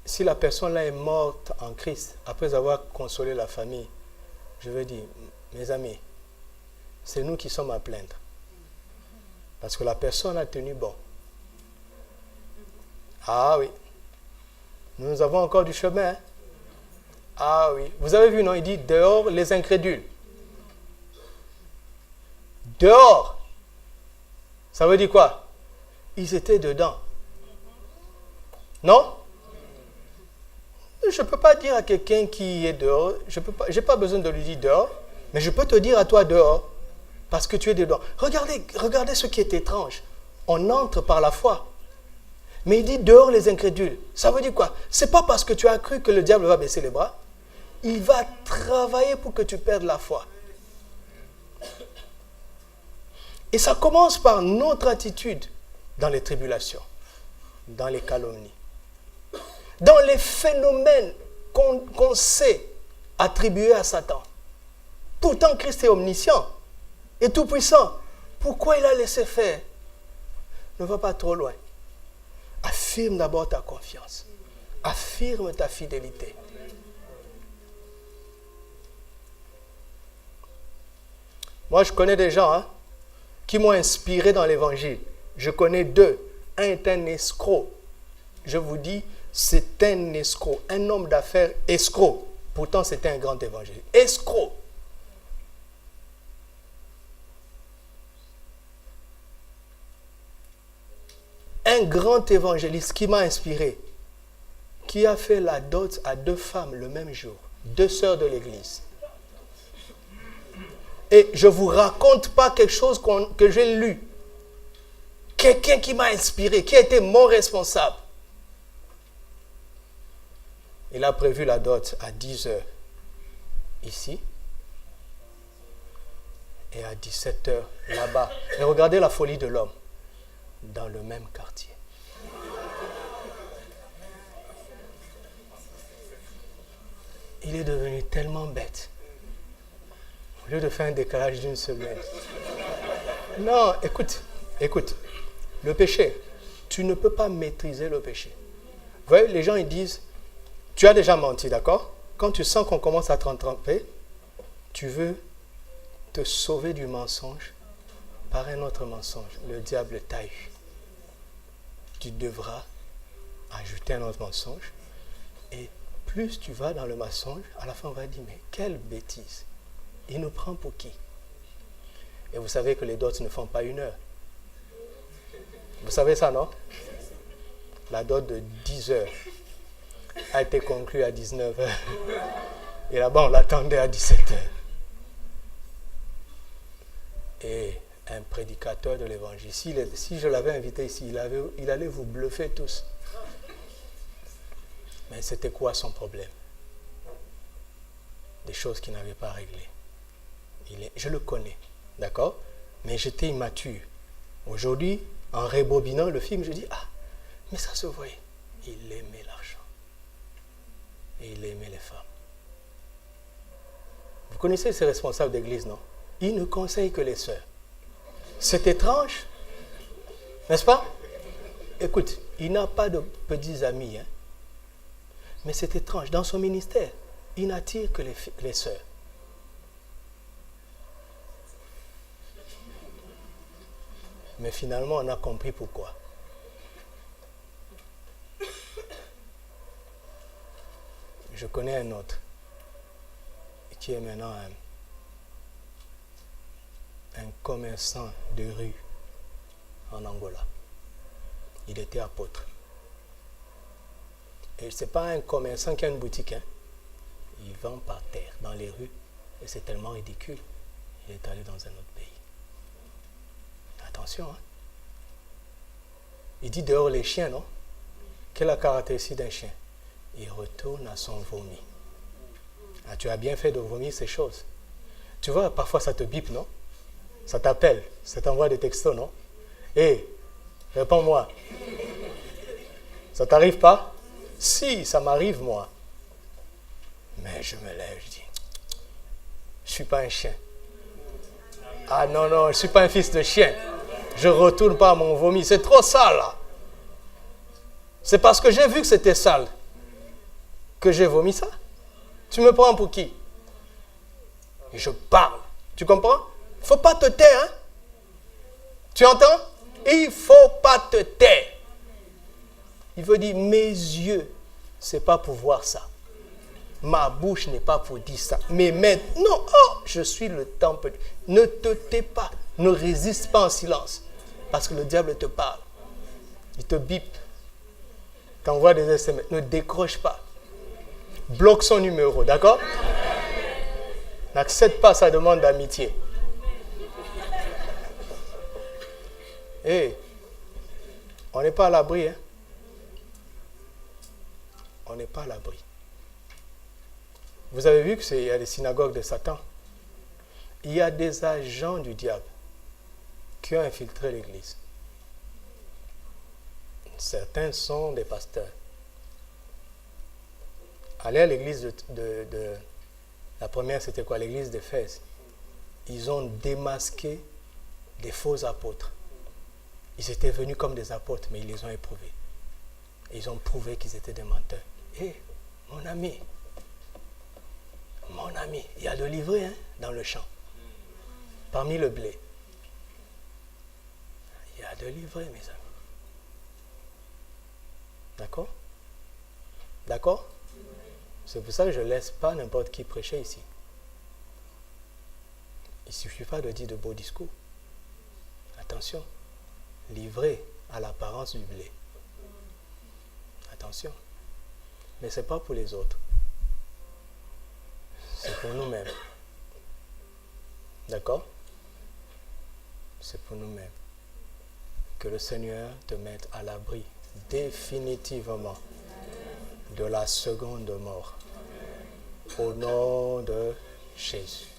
si la personne là est morte en Christ, après avoir consolé la famille, je veux dire, mes amis, c'est nous qui sommes à plaindre. Parce que la personne a tenu bon. Ah oui. Nous avons encore du chemin. Ah oui. Vous avez vu, non? Il dit dehors les incrédules. Dehors. Ça veut dire quoi? Ils étaient dedans. Non? Je ne peux pas dire à quelqu'un qui est dehors, je n'ai pas besoin de lui dire dehors, mais je peux te dire à toi dehors, parce que tu es dedans. Regardez ce qui est étrange. On entre par la foi. Mais il dit dehors les incrédules. Ça veut dire quoi? Ce n'est pas parce que tu as cru que le diable va baisser les bras. Il va travailler pour que tu perdes la foi. Et ça commence par notre attitude dans les tribulations, dans les calomnies, dans les phénomènes qu'on sait attribuées à Satan. Pourtant, Christ est omniscient et tout-puissant. Pourquoi il a laissé faire? Ne va pas trop loin. Affirme d'abord ta confiance. Affirme ta fidélité. Moi, je connais des gens qui m'ont inspiré dans l'évangile. Je connais deux. Un est un escroc. Je vous dis, c'est un escroc. Un homme d'affaires escroc. Pourtant, c'était un grand évangile. Escroc. Un grand évangéliste qui m'a inspiré, qui a fait la dot à 2 femmes le même jour, 2 sœurs de l'église. Et je ne vous raconte pas quelque chose que j'ai lu. Quelqu'un qui m'a inspiré, qui a été mon responsable. Il a prévu la dot à 10h ici et à 17h là-bas. Et regardez la folie de l'homme. Dans le même quartier. Il est devenu tellement bête. Au lieu de faire un décalage d'1 semaine. Non, écoute. Le péché, tu ne peux pas maîtriser le péché. Vous voyez, les gens ils disent, tu as déjà menti, d'accord? Quand tu sens qu'on commence à t'entremper, tu veux te sauver du mensonge par un autre mensonge. Le diable t'a eu. Tu devras ajouter un autre mensonge. Et plus tu vas dans le mensonge, à la fin on va dire, mais quelle bêtise. Il nous prend pour qui? Et vous savez que les dots ne font pas 1 heure. Vous savez ça, non? La dot de 10 heures a été conclue à 19 heures. Et là-bas, on l'attendait à 17 heures. Et un prédicateur de l'évangile, si je l'avais invité ici, il allait vous bluffer tous. Mais c'était quoi son problème? Des choses qu'il n'avait pas réglées. Je le connais, d'accord? Mais j'étais immature. Aujourd'hui, en rebobinant le film, je dis, mais ça se voyait. Il aimait l'argent. Et il aimait les femmes. Vous connaissez ces responsables d'église, non? Ils ne conseillent que les sœurs. C'est étrange, n'est-ce pas? Écoute, il n'a pas de petits amis, mais c'est étrange. Dans son ministère, il n'attire que les sœurs. Mais finalement, on a compris pourquoi. Je connais un autre qui est maintenant un commerçant de rue en Angola. Il était apôtre. Et ce n'est pas un commerçant qui a une boutique. Il vend par terre, dans les rues. Et c'est tellement ridicule. Il est allé dans un autre pays. Attention. Il dit dehors les chiens, non? Quelle est la caractéristique d'un chien? Il retourne à son vomi. Tu as bien fait de vomir ces choses. Tu vois, parfois ça te bip, non? Ça t'appelle, ça t'envoie des textos, non? Hé, réponds-moi. Ça t'arrive pas? Si, ça m'arrive, moi. Mais je me lève, je dis, je ne suis pas un chien. Ah non, je ne suis pas un fils de chien. Je ne retourne pas à mon vomi. C'est trop sale, là. C'est parce que j'ai vu que c'était sale que j'ai vomi ça. Tu me prends pour qui? Et je parle. Tu comprends? Il ne faut pas te taire. Tu entends? Il ne faut pas te taire. Il veut dire, mes yeux, ce n'est pas pour voir ça. Ma bouche n'est pas pour dire ça. Mes mains, non, je suis le temple. Ne te tais pas. Ne résiste pas en silence. Parce que le diable te parle. Il te bip. T'envoie des SMS. Ne décroche pas. Bloque son numéro, d'accord? N'accepte pas sa demande d'amitié. On n'est pas à l'abri. On n'est pas à l'abri. Vous avez vu qu'il y a des synagogues de Satan. Il y a des agents du diable qui ont infiltré l'église. Certains sont des pasteurs. Allez à l'église La première, c'était quoi? L'église d'Éphèse. Ils ont démasqué des faux apôtres. Ils étaient venus comme des apôtres, mais ils les ont éprouvés. Ils ont prouvé qu'ils étaient des menteurs. Hé, mon ami, il y a de l'ivraie dans le champ. Parmi le blé. Il y a de l'ivraie, mes amis. D'accord? D'accord? C'est pour ça que je ne laisse pas n'importe qui prêcher ici. Il ne suffit pas de dire de beaux discours. Attention, l'ivraie a l'apparence du blé. Attention. Mais ce n'est pas pour les autres. C'est pour nous-mêmes. D'accord? C'est pour nous-mêmes. Que le Seigneur te mette à l'abri définitivement de la seconde mort. Au nom de Jésus.